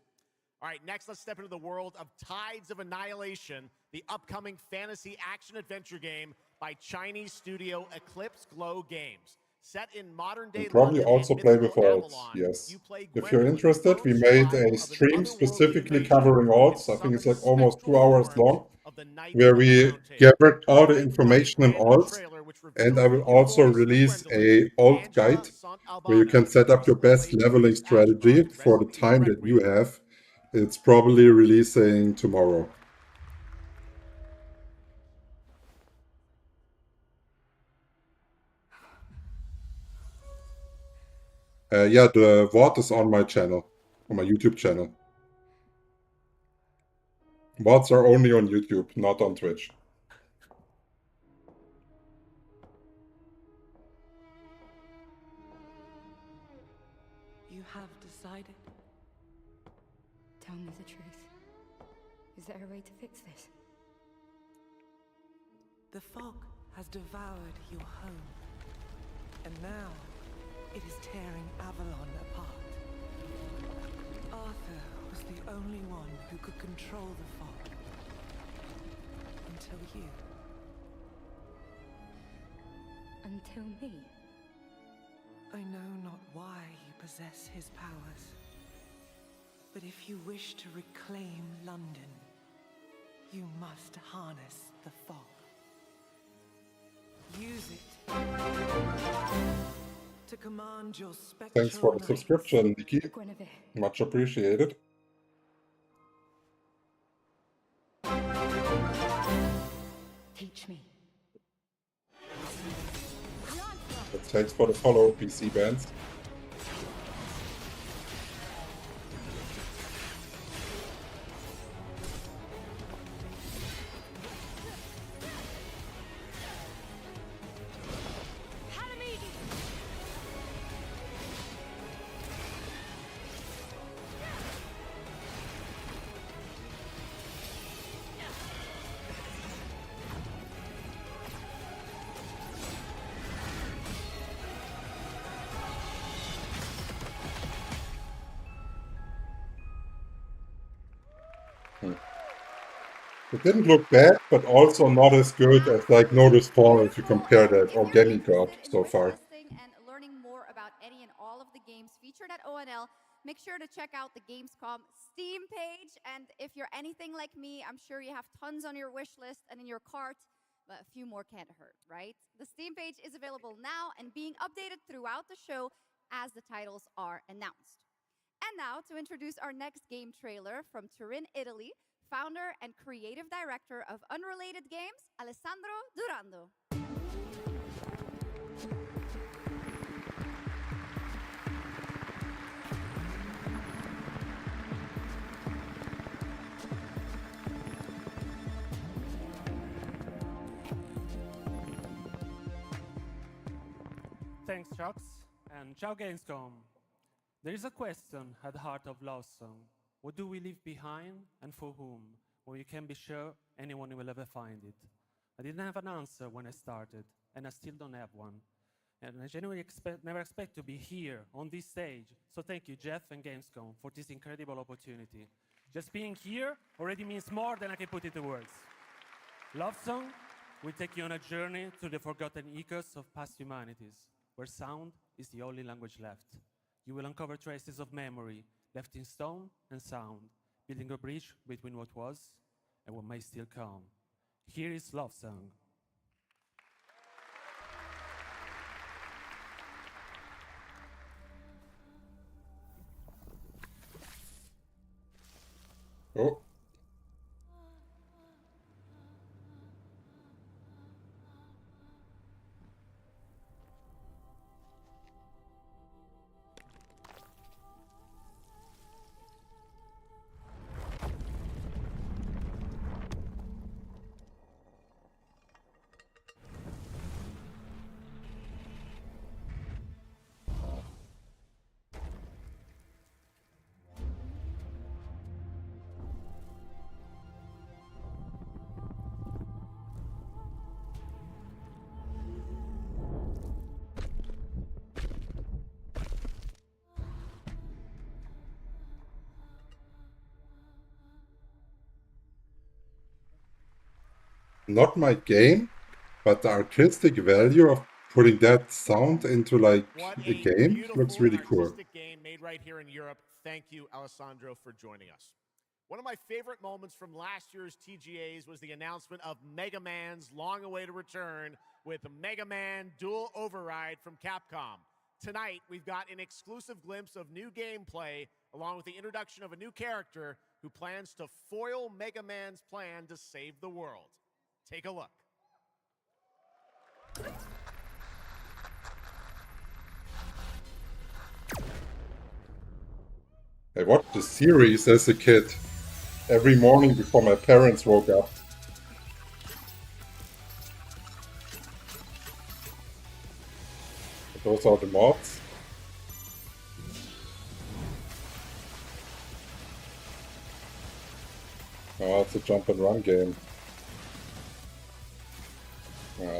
All right, next let's step into the world of Tides of Annihilation, the upcoming fantasy action-adventure game by Chinese studio Eclipse Glow Games. Set in modern-day Probably London also and play with mythical alts, Avalon, yes. you play If you're Gwendolyn, interested, we lone made survivor a of an stream otherworldly specifically invasion covering alts. I and think it's summons like almost 2 spectral hours forms long, of the Knights where of the we Round Table. gathered all the Play tonight, information in brand new alts, trailer which and I reveals will the new also voice of release Gwendolyn, a alt Angela guide Sant where you can Albano, set up your best played leveling Ash strategy Ashcroft, for the Rest in Peace, time that you Requiem. have. It's probably releasing tomorrow. Yeah, the VOD is on my channel, on my YouTube channel. VODs are only on YouTube, not on Twitch. You have decided. Tell me the truth. Is there a way to fix this? The fog has devoured your home, and now it is tearing Avalon apart. Arthur was the only one who could control the fog. Until you. Until me? I know not why you possess his powers, but if you wish to reclaim London, you must harness the fog. Use it to command your spectral Thanks for the knights. subscription, Nikki. Guinevere. Much appreciated. Teach me. Thanks for the follow, PC Bands. It didn't look bad, but also not as good as like Notice Fall if you compare that or Demigod so far. And learning more about any and all of the games featured at ONL, make sure to check out the Gamescom Steam page. And if you're anything like me, I'm sure you have tons on your wish list and in your cart. but a few more can't hurt, right? The Steam page is available now and being updated throughout the show as the titles are announced. And now, to introduce our next game trailer from Turin, Italy, founder and creative director of Unrelated Games, Alessandro Durando. Thanks, Chucks, and ciao Gamescom. There is a question at the heart of Love Song. What do we leave behind and for whom? When you can be sure anyone will ever find it. I didn't have an answer when I started, and I still don't have one. And I genuinely never expect to be here on this stage. So thank you, Jeff and Gamescom, for this incredible opportunity. Just being here already means more than I can put into words. Love Song will take you on a journey through the forgotten echoes of past humanities, where sound is the only language left. You will uncover traces of memory left in stone and sound, building a bridge between what was and what may still come. Here is Love Song. Oh. Not my game, but the artistic value of putting that sound into like a game looks really cool. Artistic game made right here in Europe. Thank you, Alessandro, for joining us. One of my favorite moments from last year's TGAs was the announcement of Mega Man's long-awaited return with Mega Man Dual Override from Capcom. Tonight, we've got an exclusive glimpse of new gameplay, along with the introduction of a new character who plans to foil Mega Man's plan to save the world. Take a look. I watched the series as a kid every morning before my parents woke up. Those are the mods. Oh, it's a jump and run game.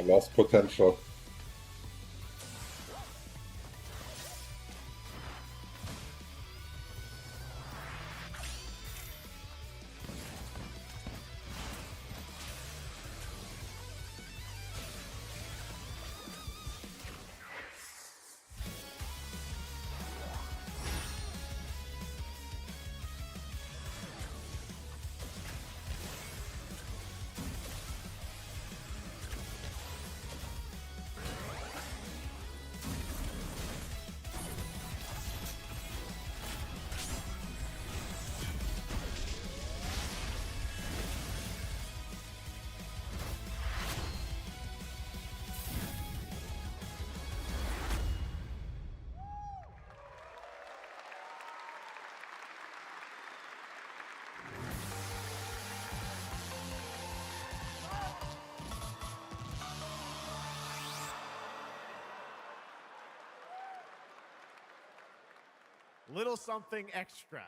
Lost potential. Little something extra.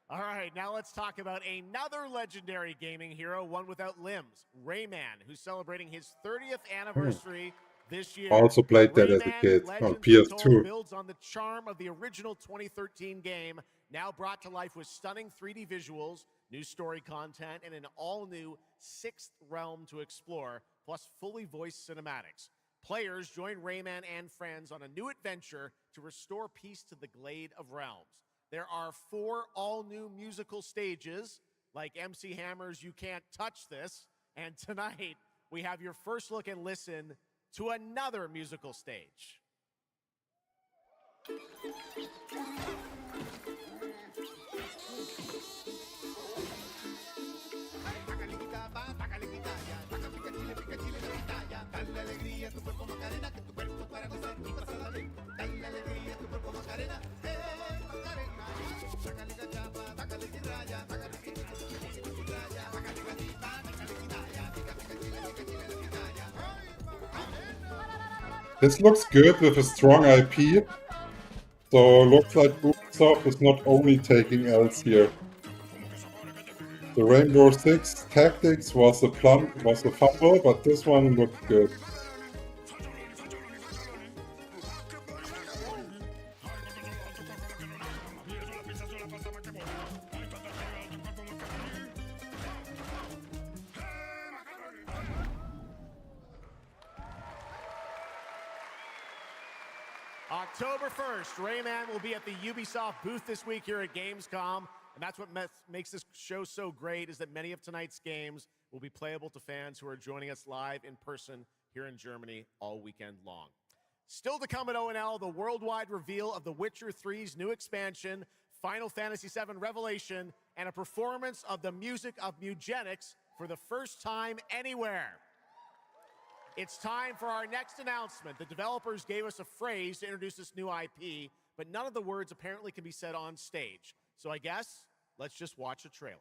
All right, now let's talk about another legendary gaming hero, one without limbs, Rayman, who's celebrating his 30th anniversary this year. I also played that as a kid on PS2. Builds on the charm of the original 2013 game, now brought to life with stunning 3D visuals, new story content, and an all-new sixth realm to explore, plus fully voiced cinematics. Players join Rayman and friends on a new adventure to restore peace to the Glade of Realms. There are 4 all-new musical stages, like MC Hammer's You Can't Touch This, and tonight, we have your first look and listen to another musical stage. This looks good with a strong IP, so looks like Ubisoft is not only taking L's here. The Rainbow Six Tactics was a fumble, but this one looked good. October 1st, Rayman will be at the Ubisoft booth this week here at Gamescom. And that's what makes this show so great, is that many of tonight's games will be playable to fans who are joining us live in person here in Germany all weekend long. Still to come at ONL, the worldwide reveal of The Witcher 3's new expansion, Final Fantasy VII Revelation, and a performance of the music of Mugenics for the first time anywhere. It's time for our next announcement. The developers gave us a phrase to introduce this new IP, but none of the words apparently can be said on stage. So I guess let's just watch a trailer.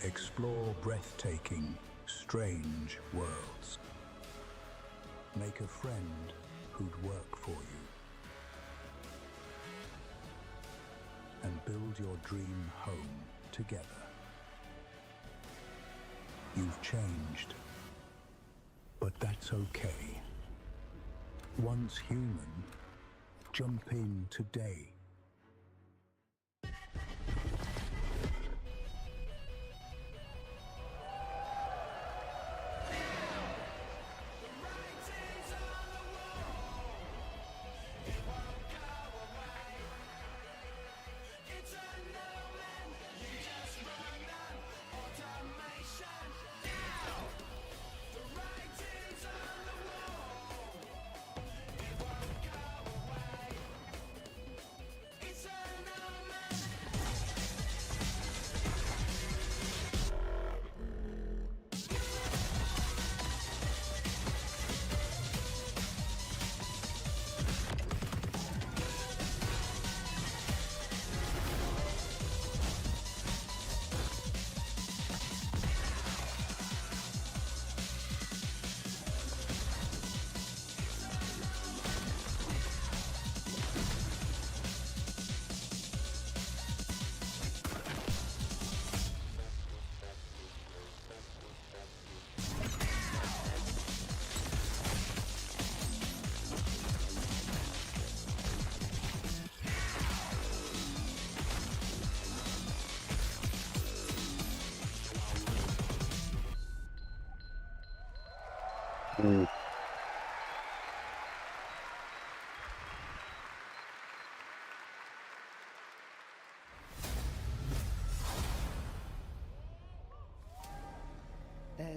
Explore breathtaking, strange worlds. Make a friend who'd work for you. And build your dream home together. You've changed, but that's okay. Once human, jump in today.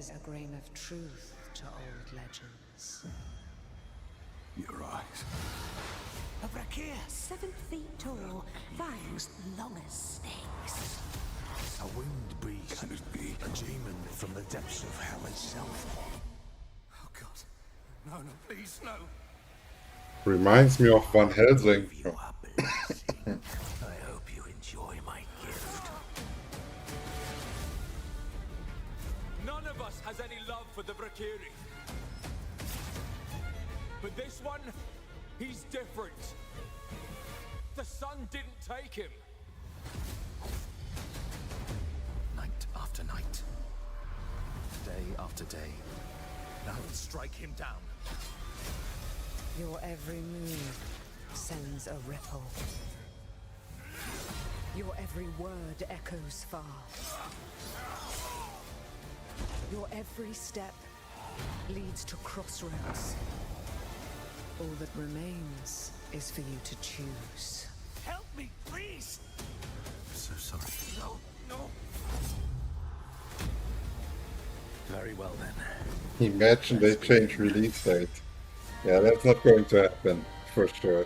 There's a grain of truth to old legends. Your eyes. A Brakir, 7 feet tall, fangs long as snakes. A winged beast. Can it be? A demon from the depths of hell itself. Oh God. No, please, no. Reminds me of Van Helsing. I hope you enjoy my gift. None of us has any love for the Brakiri. But this one, he's different. The sun didn't take him. Night after night. Day after day. Now strike him down. Your every move sends a ripple. Your every word echoes far. Your every step leads to crossroads. All that remains is for you to choose. Help me, please! I'm so sorry. No. Very well then. Imagine they change release date. Yeah, that's not going to happen, for sure.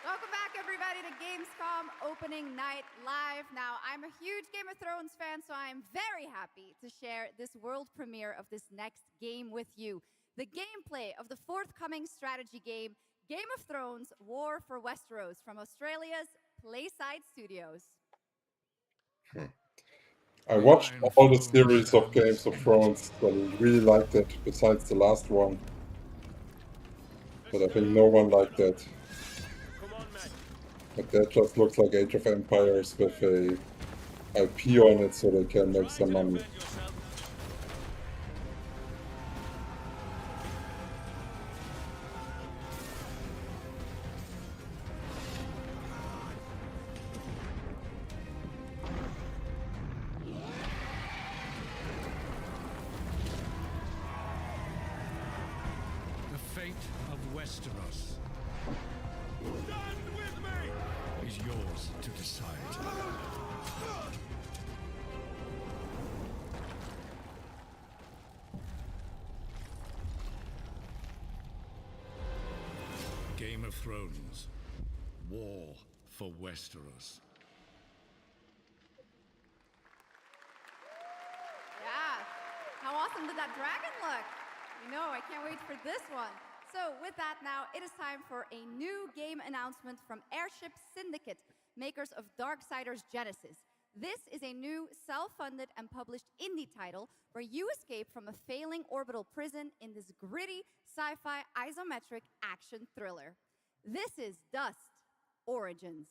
Welcome back, everybody, to Gamescom Opening Night Live. Now, I'm a huge Game of Thrones fan, so I am very happy to share this world premiere of this next game with you. The gameplay of the forthcoming strategy game, Game of Thrones War for Westeros, from Australia's Playside Studios. I watched all the series of Games of Thrones, but I really liked it, besides the last one. But I think no one liked it. But that just looks like Age of Empires with a IP on it, so they can make some money. The fate of Westeros is yours to decide. Game of Thrones. War for Westeros. Yeah. How awesome did that dragon look? You know, I can't wait for this one. So with that now, it is time for a new game announcement from Airship Syndicate, makers of Darksiders Genesis. This is a new self-funded and published indie title where you escape from a failing orbital prison in this gritty sci-fi isometric action thriller. This is Dust Origins.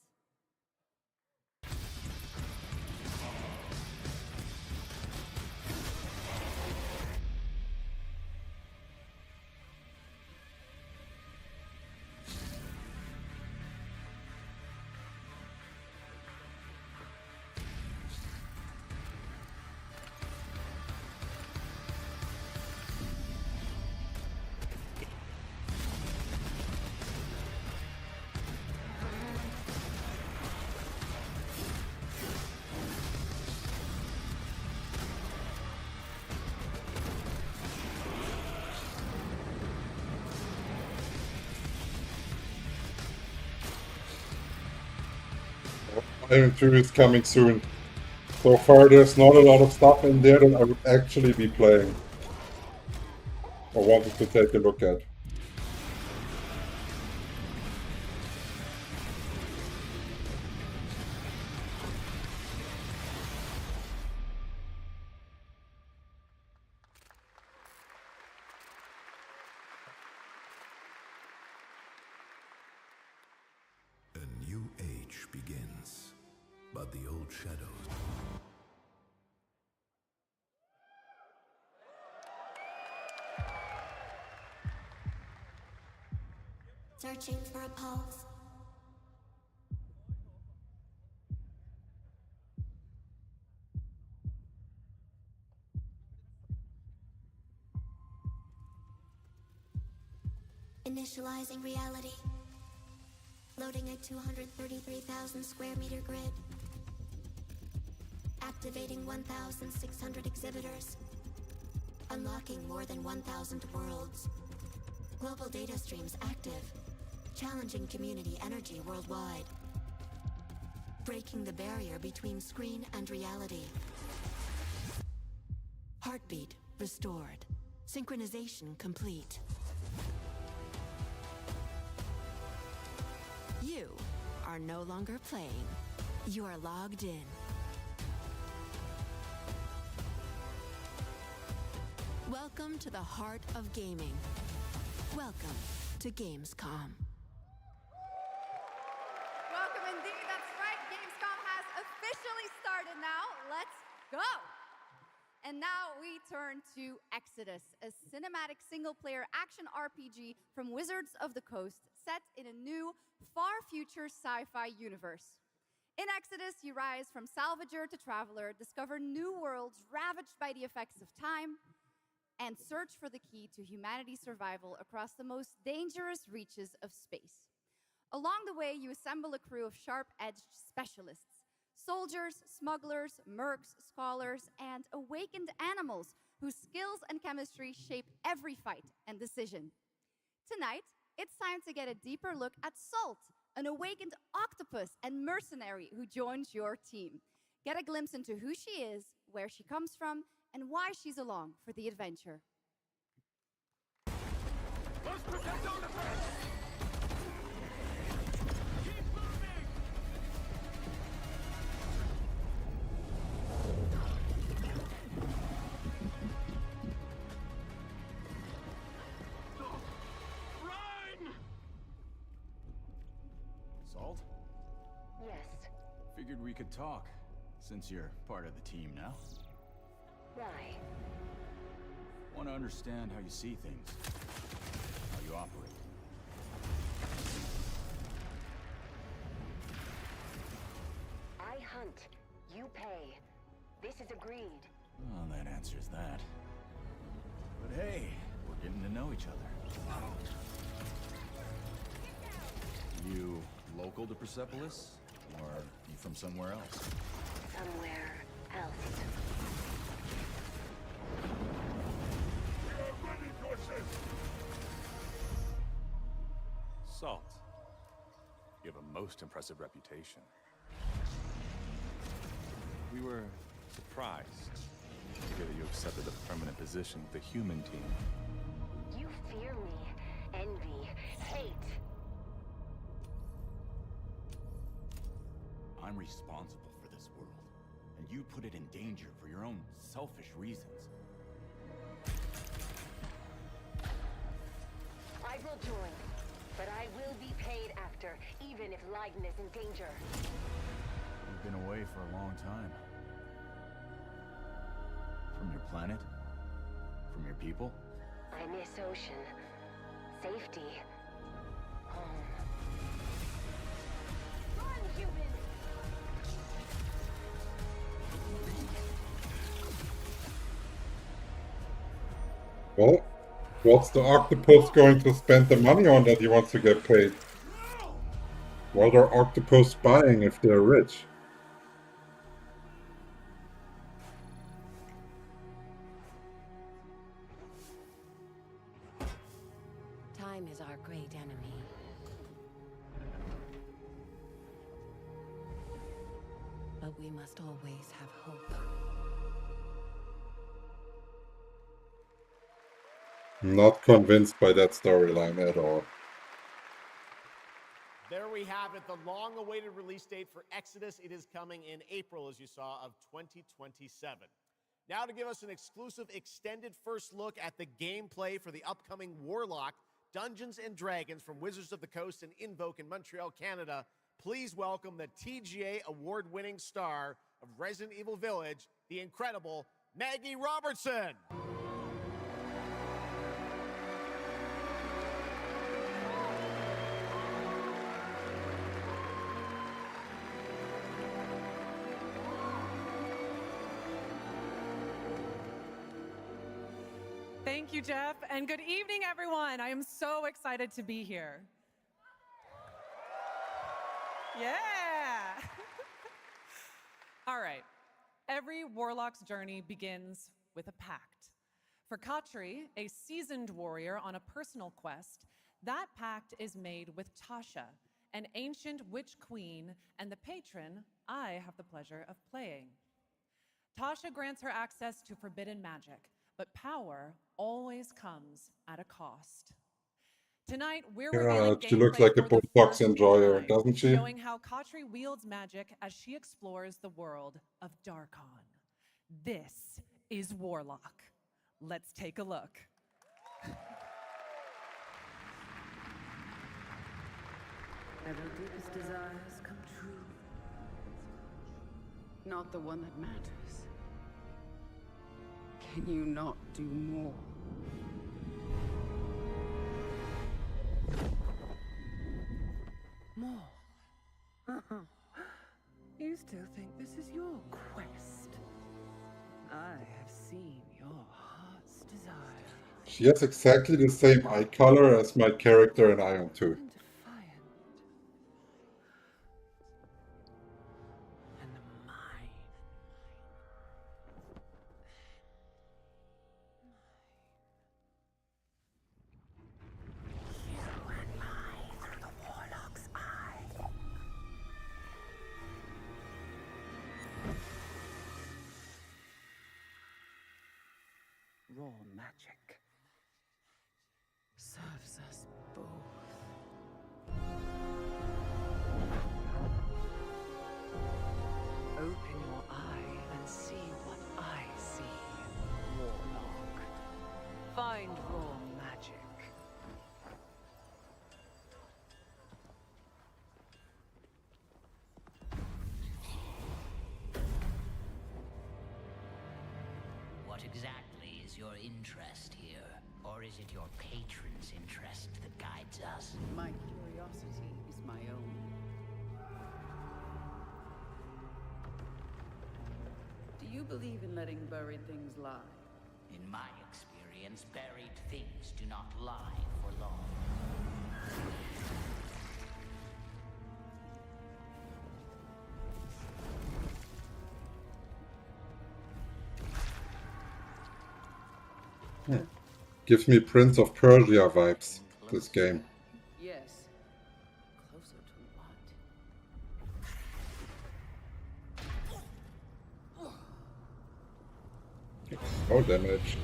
Iron 2 is coming soon. So far there's not a lot of stuff in there that I would actually be playing. Or wanted to take a look at. A new age begins, but the old shadows. Searching for a pulse. Initializing reality. Loading a 233,000 square meter grid. Activating 1,600 exhibitors. Unlocking more than 1,000 worlds. Global data streams active. Challenging community energy worldwide. Breaking the barrier between screen and reality. Heartbeat restored. Synchronization complete. You are no longer playing. You are logged in. Welcome to the heart of gaming. Welcome to Gamescom. Welcome indeed, that's right. Gamescom has officially started now. Let's go! And now we turn to Exodus, a cinematic single-player action RPG from Wizards of the Coast set in a new, far-future sci-fi universe. In Exodus, you rise from salvager to traveler, discover new worlds ravaged by the effects of time, and search for the key to humanity's survival across the most dangerous reaches of space. Along the way, you assemble a crew of sharp-edged specialists, soldiers, smugglers, mercs, scholars, and awakened animals whose skills and chemistry shape every fight and decision. Tonight, it's time to get a deeper look at Salt, an awakened octopus and mercenary who joins your team. Get a glimpse into who she is, where she comes from, and why she's along for the adventure. Let's protect our defense! Keep moving! Run! Salt? Yes. Figured we could talk, since you're part of the team now. Why? Want to understand how you see things, how you operate. I hunt. You pay. This is agreed. Well, that answers that. But hey, we're getting to know each other. You local to Persepolis? Or you from somewhere else? Somewhere else. Salt. You have a most impressive reputation. We were surprised to hear that you accepted a permanent position with the human team. You fear me, envy, hate. I'm responsible for this world, and you put it in danger for your own selfish reasons. I will join, but I will be paid after, even if Leiden is in danger. You've been away for a long time. From your planet? From your people? I miss ocean. Safety. Home. Run, human! Well, what's the octopus going to spend the money on that he wants to get paid? What are octopus buying if they're rich? Time is our great enemy. But we must always have hope. Not convinced by that storyline at all. There we have it, the long-awaited release date for Exodus. It is coming in April, as you saw, of 2027. Now to give us an exclusive extended first look at the gameplay for the upcoming Warlock Dungeons & Dragons from Wizards of the Coast and Invoke in Montreal, Canada, please welcome the TGA award-winning star of Resident Evil Village, the incredible Maggie Robertson. Thank you, Jeff, and good evening, everyone. I am so excited to be here. Yeah. All right. Every warlock's journey begins with a pact. For Katri, a seasoned warrior on a personal quest, that pact is made with Tasha, an ancient witch queen and the patron I have the pleasure of playing. Tasha grants her access to forbidden magic, but power always comes at a cost. Tonight, we're revealing God, she looks gameplay like a for the Botox first enjoyer, time, doesn't she? showing how Katri wields magic as she explores the world of Darkon. This is Warlock. Let's take a look. Have your deepest desires come true? Not the one that matters. Can you not do more? More? You still think this is your quest? I have seen your heart's desire. She has exactly the same eye color as my character in Aion 2. Raw magic serves us both. Open your eye and see what I see, Warlock. Find raw magic. What exactly is your interest here? Or is it your patron's interest that guides us? My curiosity is my own. Do you believe in letting buried things lie? In my experience, buried things do not lie for long. Gives me Prince of Persia vibes, this game. Yes. Closer to what? No damage.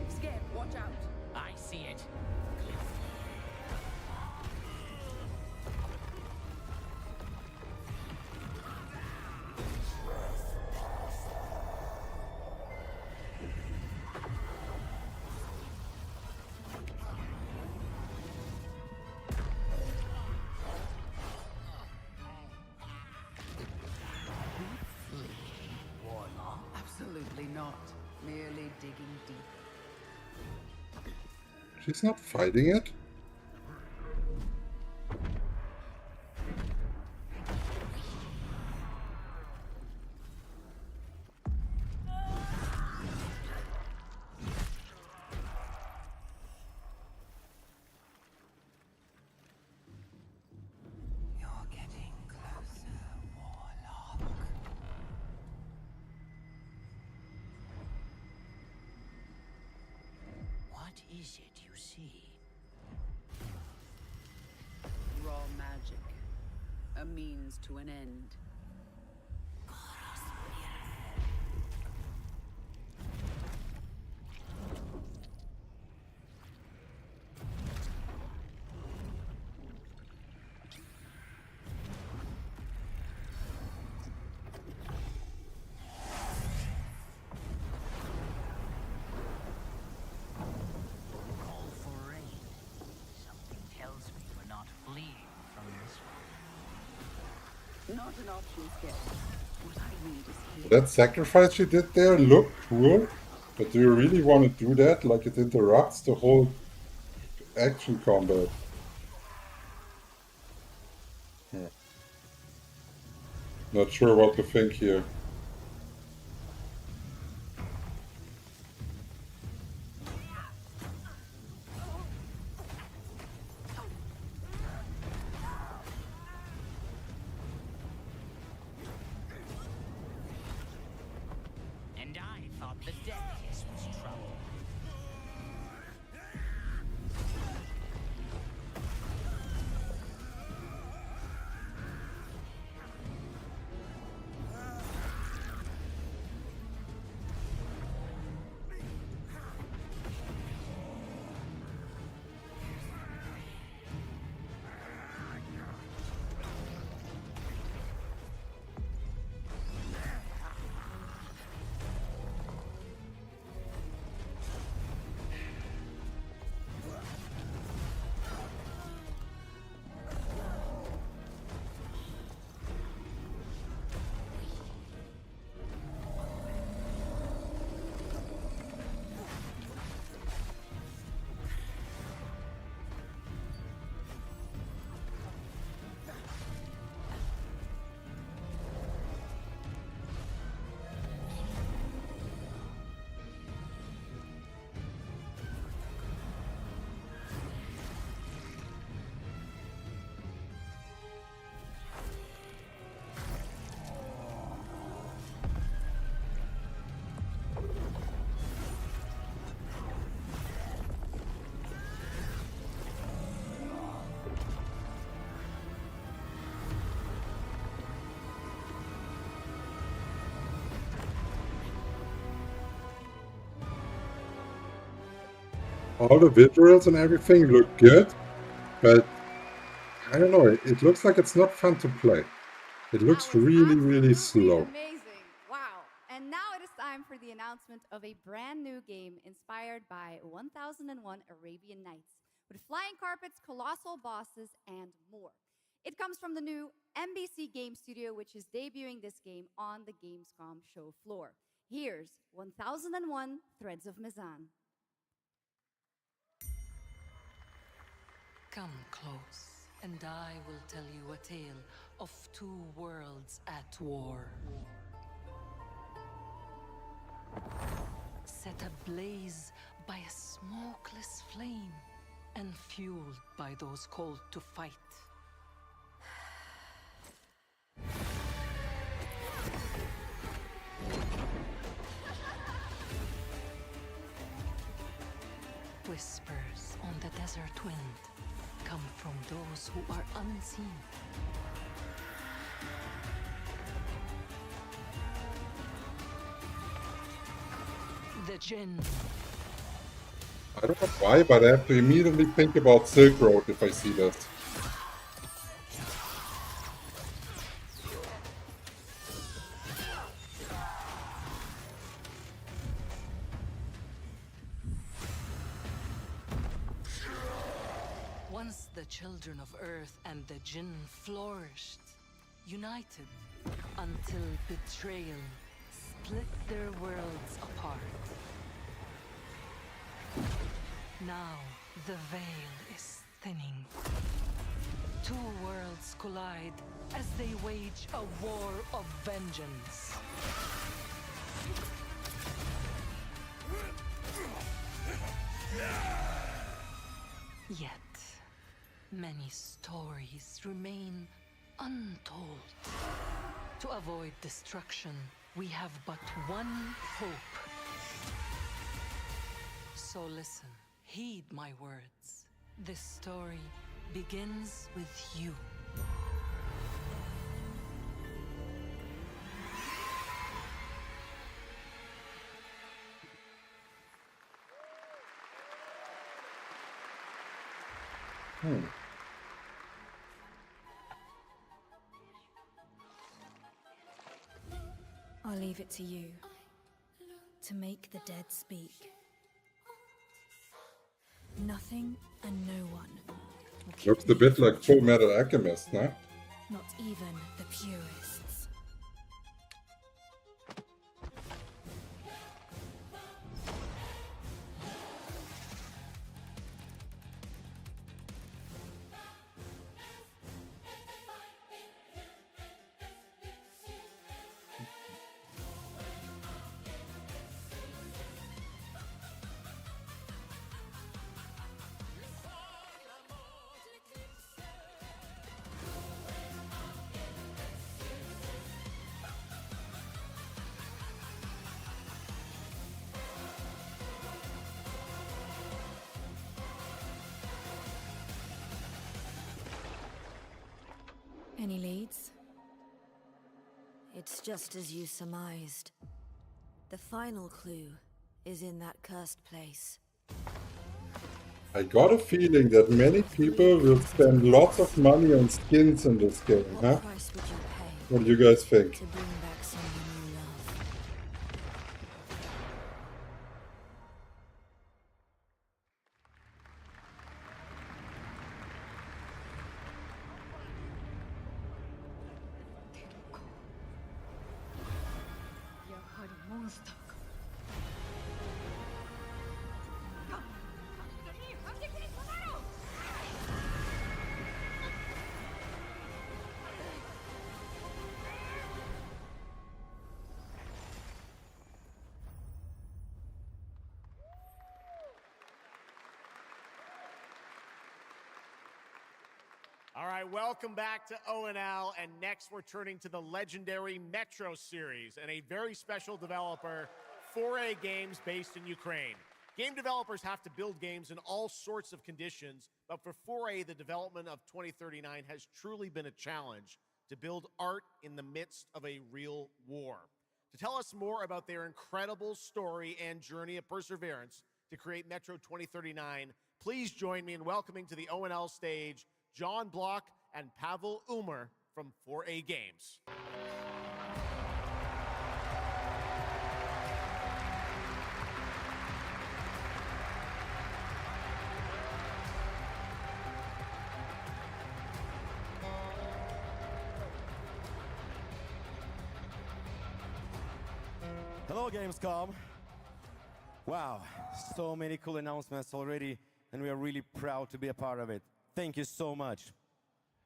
Scared, watch out. I see it. Absolutely not. Merely digging deep. She's not fighting it? You're getting closer, Warlock. What is it you see? Raw magic. A means to an end. Call for rain. Something tells me we're not fleeing from this one. Not an option, Skip. What I need is here. That sacrifice she did there looked cool, but do you really want to do that? Like it interrupts the whole action combat. Not sure what to think here. thought the death kiss was trouble. All the visuals and everything look good, but I don't know, it looks like it's not fun to play. It looks really, really slow. Amazing. Wow. And now it is time for the announcement of a brand new game inspired by 1001 Arabian Nights, with flying carpets, colossal bosses, and more. It comes from the new MBC Game Studio, which is debuting this game on the Gamescom show floor. Here's 1001 Threads of Mizan. Come close, and I will tell you a tale of two worlds at war. Set ablaze by a smokeless flame, and fueled by those called to fight. Whispers on the desert wind come from those who are unseen. The Jinn. I don't know why, but I have to immediately think about Silk Road if I see this. Once the children of Earth and the Jinn flourished, united, until betrayal split their worlds apart. Now the veil is thinning. Two worlds collide as they wage a war of vengeance. Yet, many stories remain untold. To avoid destruction, we have but one hope. So listen, heed my words. This story begins with you. I'll leave it to you to make the dead speak. Nothing and no one will keep Looks a bit like Full Metal Alchemist, no? not even the purists. Any leads? It's just as you surmised. The final clue is in that cursed place. I got a feeling that many people will spend lots of money on skins in this game, huh? What price would you pay What do you guys think? to bring back someone you love? All right, welcome back to ONL, and next we're turning to the legendary Metro series and a very special developer, 4A Games, based in Ukraine. Game developers have to build games in all sorts of conditions, but for 4A, the development of 2039 has truly been a challenge to build art in the midst of a real war. To tell us more about their incredible story and journey of perseverance to create Metro 2039, please join me in welcoming to the ONL stage John Block and Pavel Umer from 4A Games. Hello, Gamescom. Wow, so many cool announcements already, and we are really proud to be a part of it. Thank you so much.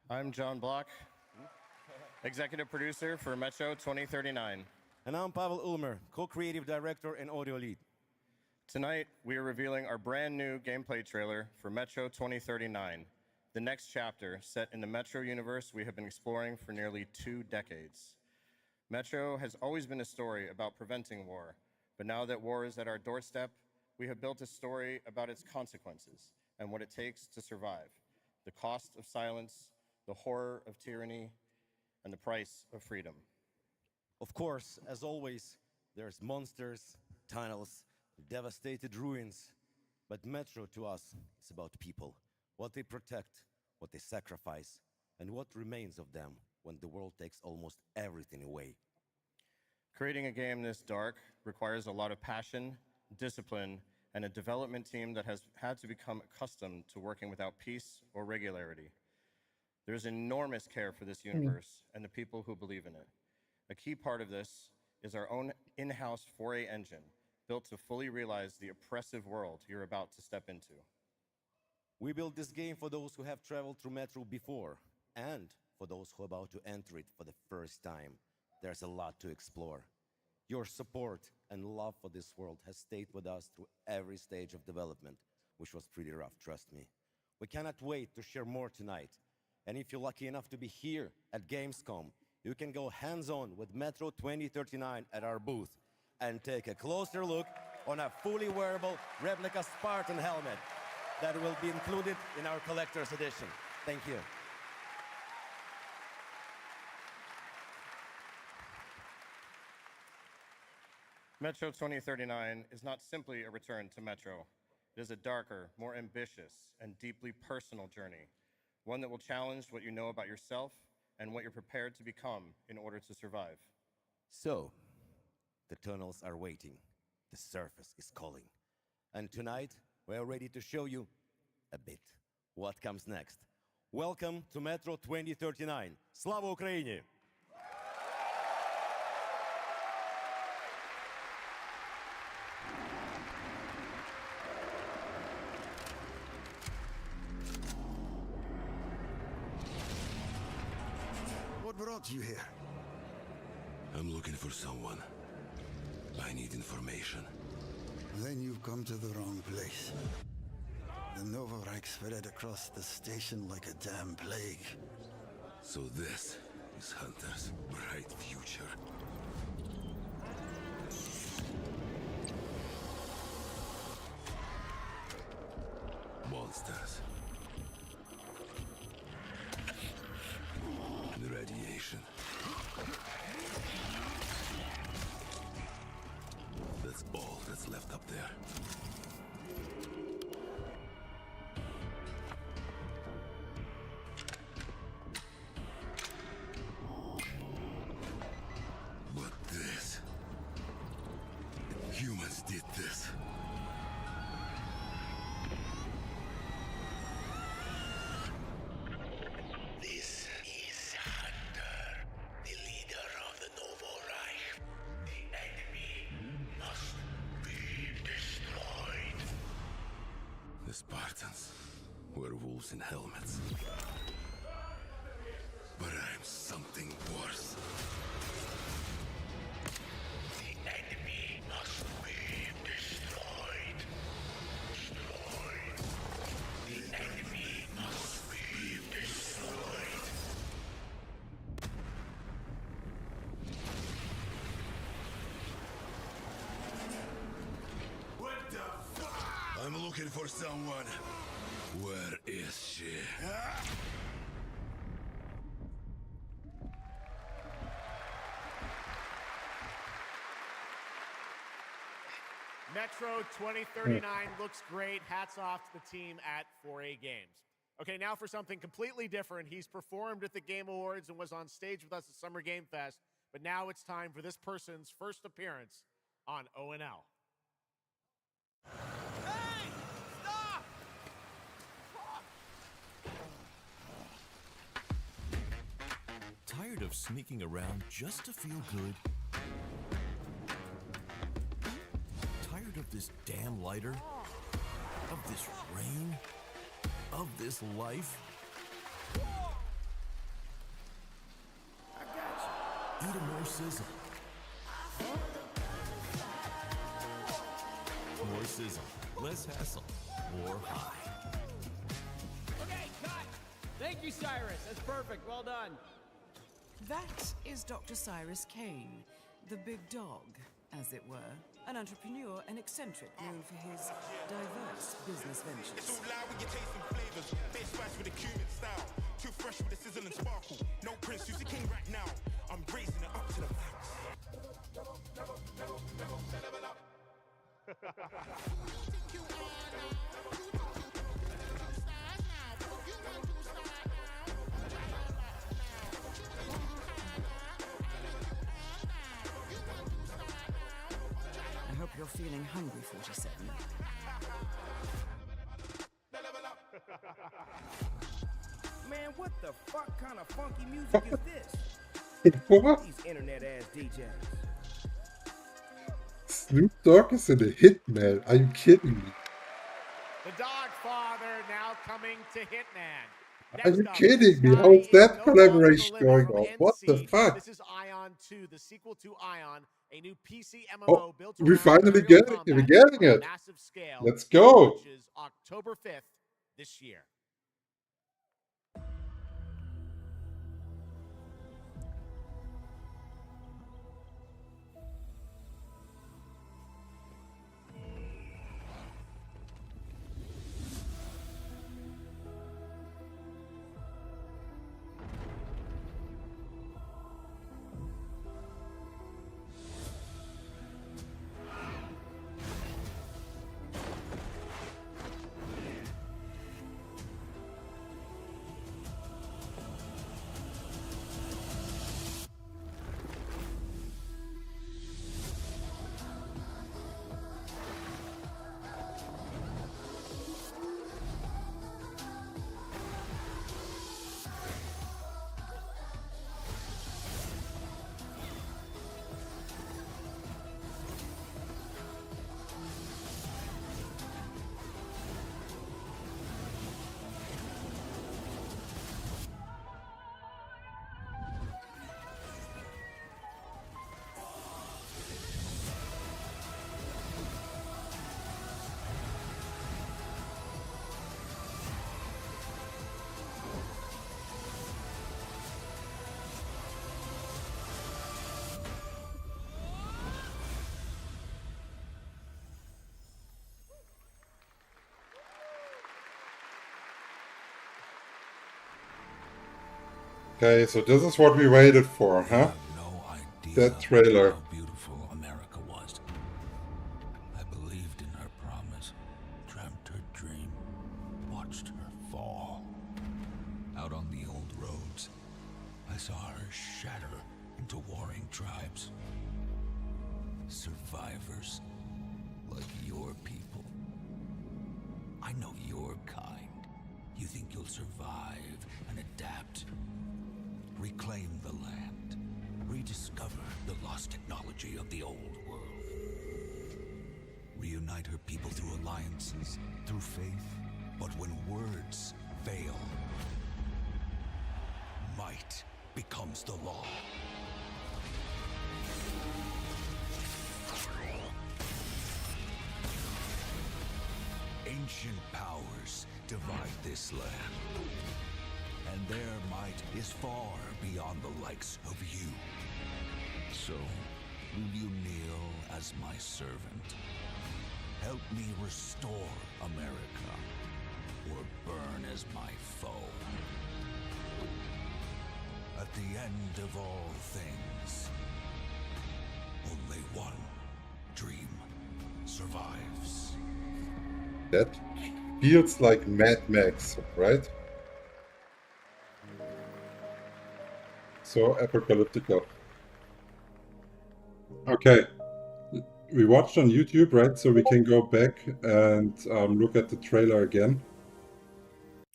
I'm John Block, executive producer for Metro 2039. And I'm Pavel Ulmer, co-creative director and audio lead. Tonight, we are revealing our brand new gameplay trailer for Metro 2039, the next chapter set in the Metro universe we have been exploring for nearly 2 decades. Metro has always been a story about preventing war, but now that war is at our doorstep, we have built a story about its consequences and what it takes to survive. The cost of silence, the horror of tyranny, and the price of freedom. Of course, as always, there's monsters, tunnels, devastated ruins. But Metro to us is about people, what they protect, what they sacrifice, and what remains of them when the world takes almost everything away. Creating a game this dark requires a lot of passion, discipline, and a development team that has had to become accustomed to working without peace or regularity. There's enormous care for this universe and the people who believe in it. A key part of this is our own in-house 4A engine, built to fully realize the oppressive world you're about to step into. We built this game for those who have traveled through Metro before, and for those who are about to enter it for the first time. There's a lot to explore. Your support and love for this world has stayed with us through every stage of development, which was pretty rough, trust me. We cannot wait to share more tonight. And if you're lucky enough to be here at Gamescom, you can go hands-on with Metro 2039 at our booth and take a closer look on a fully wearable replica Spartan helmet that will be included in our collector's edition. Thank you. Metro 2039 is not simply a return to Metro. It is a darker, more ambitious, and deeply personal journey, one that will challenge what you know about yourself and what you're prepared to become in order to survive. So, the tunnels are waiting. The surface is calling. And tonight, we are ready to show you a bit what comes next. Welcome to Metro 2039. Slava Ukraini! What brought you here? I'm looking for someone. I need information. Then you've come to the wrong place. The Novorite spread across the station like a damn plague. So this is Hunter's bright future. Monsters. all that's left up there. But this... humans did this. This is Hunter, the leader of the Novo Reich. The enemy must be destroyed. The Spartans were wolves in helmets. But I'm something worse. The enemy must be destroyed. Destroyed. The enemy must be destroyed. What the fuck? I'm looking for someone. Where is she? Metro 2039 looks great. Hats off to the team at 4A Games. Okay, now for something completely different. He's performed at the Game Awards and was on stage with us at Summer Game Fest, but now it's time for this person's first appearance on ONL. Tired of sneaking around just to feel good? Tired of this damn lighter? Of this rain? Of this life? Eat a more sizzle. More sizzle, less hassle, more high. Okay, cut! Thank you, Cyrus. That's perfect. Well done. That is Dr. Cyrus Kane, the big dog, as it were. An entrepreneur and eccentric known for his diverse business ventures. It's all loud with your taste and flavors. Base spice with a cumin style. Too fresh with the sizzle and sparkle. No prince, who's the king right now? I'm raising it up to the max. I hope you're feeling hungry, 47. Man, what the fuck kind of funky music is this? What? These internet ass DJs. Snoop Dogg is in a Hitman. Are you kidding me? The Dog Father now coming to Hitman. Are you kidding me? How is that collaboration going on? What the fuck? This is Aion 2, the sequel to Aion, a new PC MMO Oh, built we around finally aerial get it. combat We're getting on a it. massive scale. Let's go. Which is October 5th this year. Okay, so this is what we waited for, huh? That trailer. Beautiful America was. eyes, dreamt her dream, watched her fall. Out on the old roads, I saw her shatter into warring tribes. Survivors, like your people. I know your kind. You think you'll survive and adapt. Reclaim the land. Rediscover the lost technology of the old world. Reunite her people through alliances, through faith. But when words fail, might becomes the law. Ancient powers divide this land, and their might is far beyond the likes of you. So, will you kneel as my servant? Help me restore America, or burn as my foe. At the end of all things, only one dream survives. That feels like Mad Max, right? So apocalyptical. Okay. We watched on YouTube, right? So we can go back and look at the trailer again.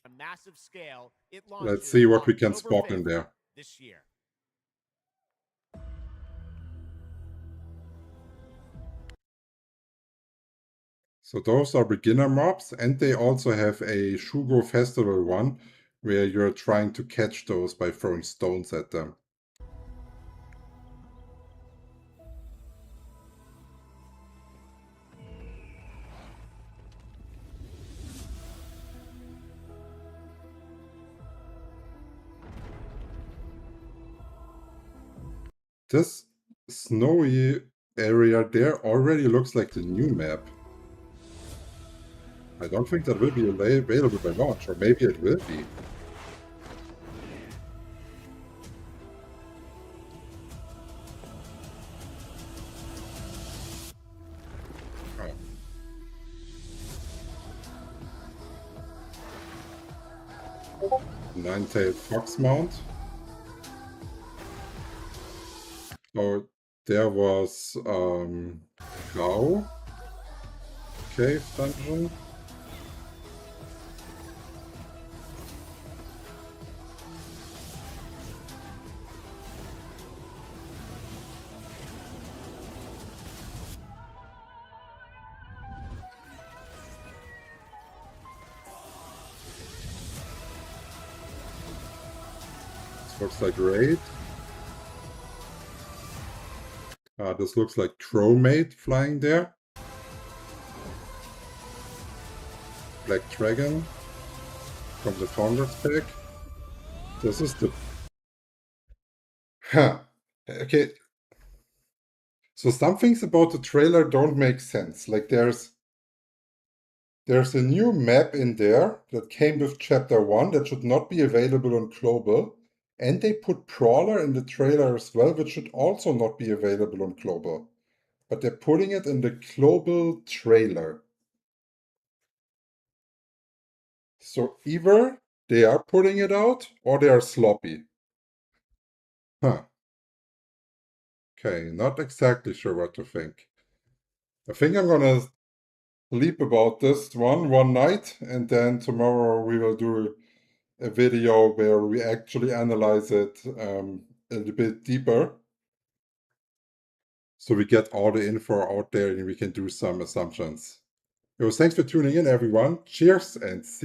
A massive scale. It Let's see what we can October spot in 5th there. this year. So those are beginner mobs, and they also have a Shugo Festival one, where you're trying to catch those by throwing stones at them. This snowy area there already looks like the new map. I don't think that will be available by launch, or maybe it will be. Oh. Nine-tailed fox mount. Oh, there was Cow Cave Dungeon. This looks like Raid. This looks like Crowmate flying there. Black Dragon from the Founders Pack. This is the... Huh. Okay. So some things about the trailer don't make sense. Like there's a new map in there that came with Chapter 1 that should not be available on Global. And they put Brawler in the trailer as well, which should also not be available on Global. But they're putting it in the Global trailer. So either they are putting it out or they are sloppy. Huh. Okay, not exactly sure what to think. I think I'm gonna sleep about this one night, and then tomorrow we will do a video where we actually analyze it a little bit deeper. So we get all the info out there and we can do some assumptions. So thanks for tuning in, everyone. Cheers and see you.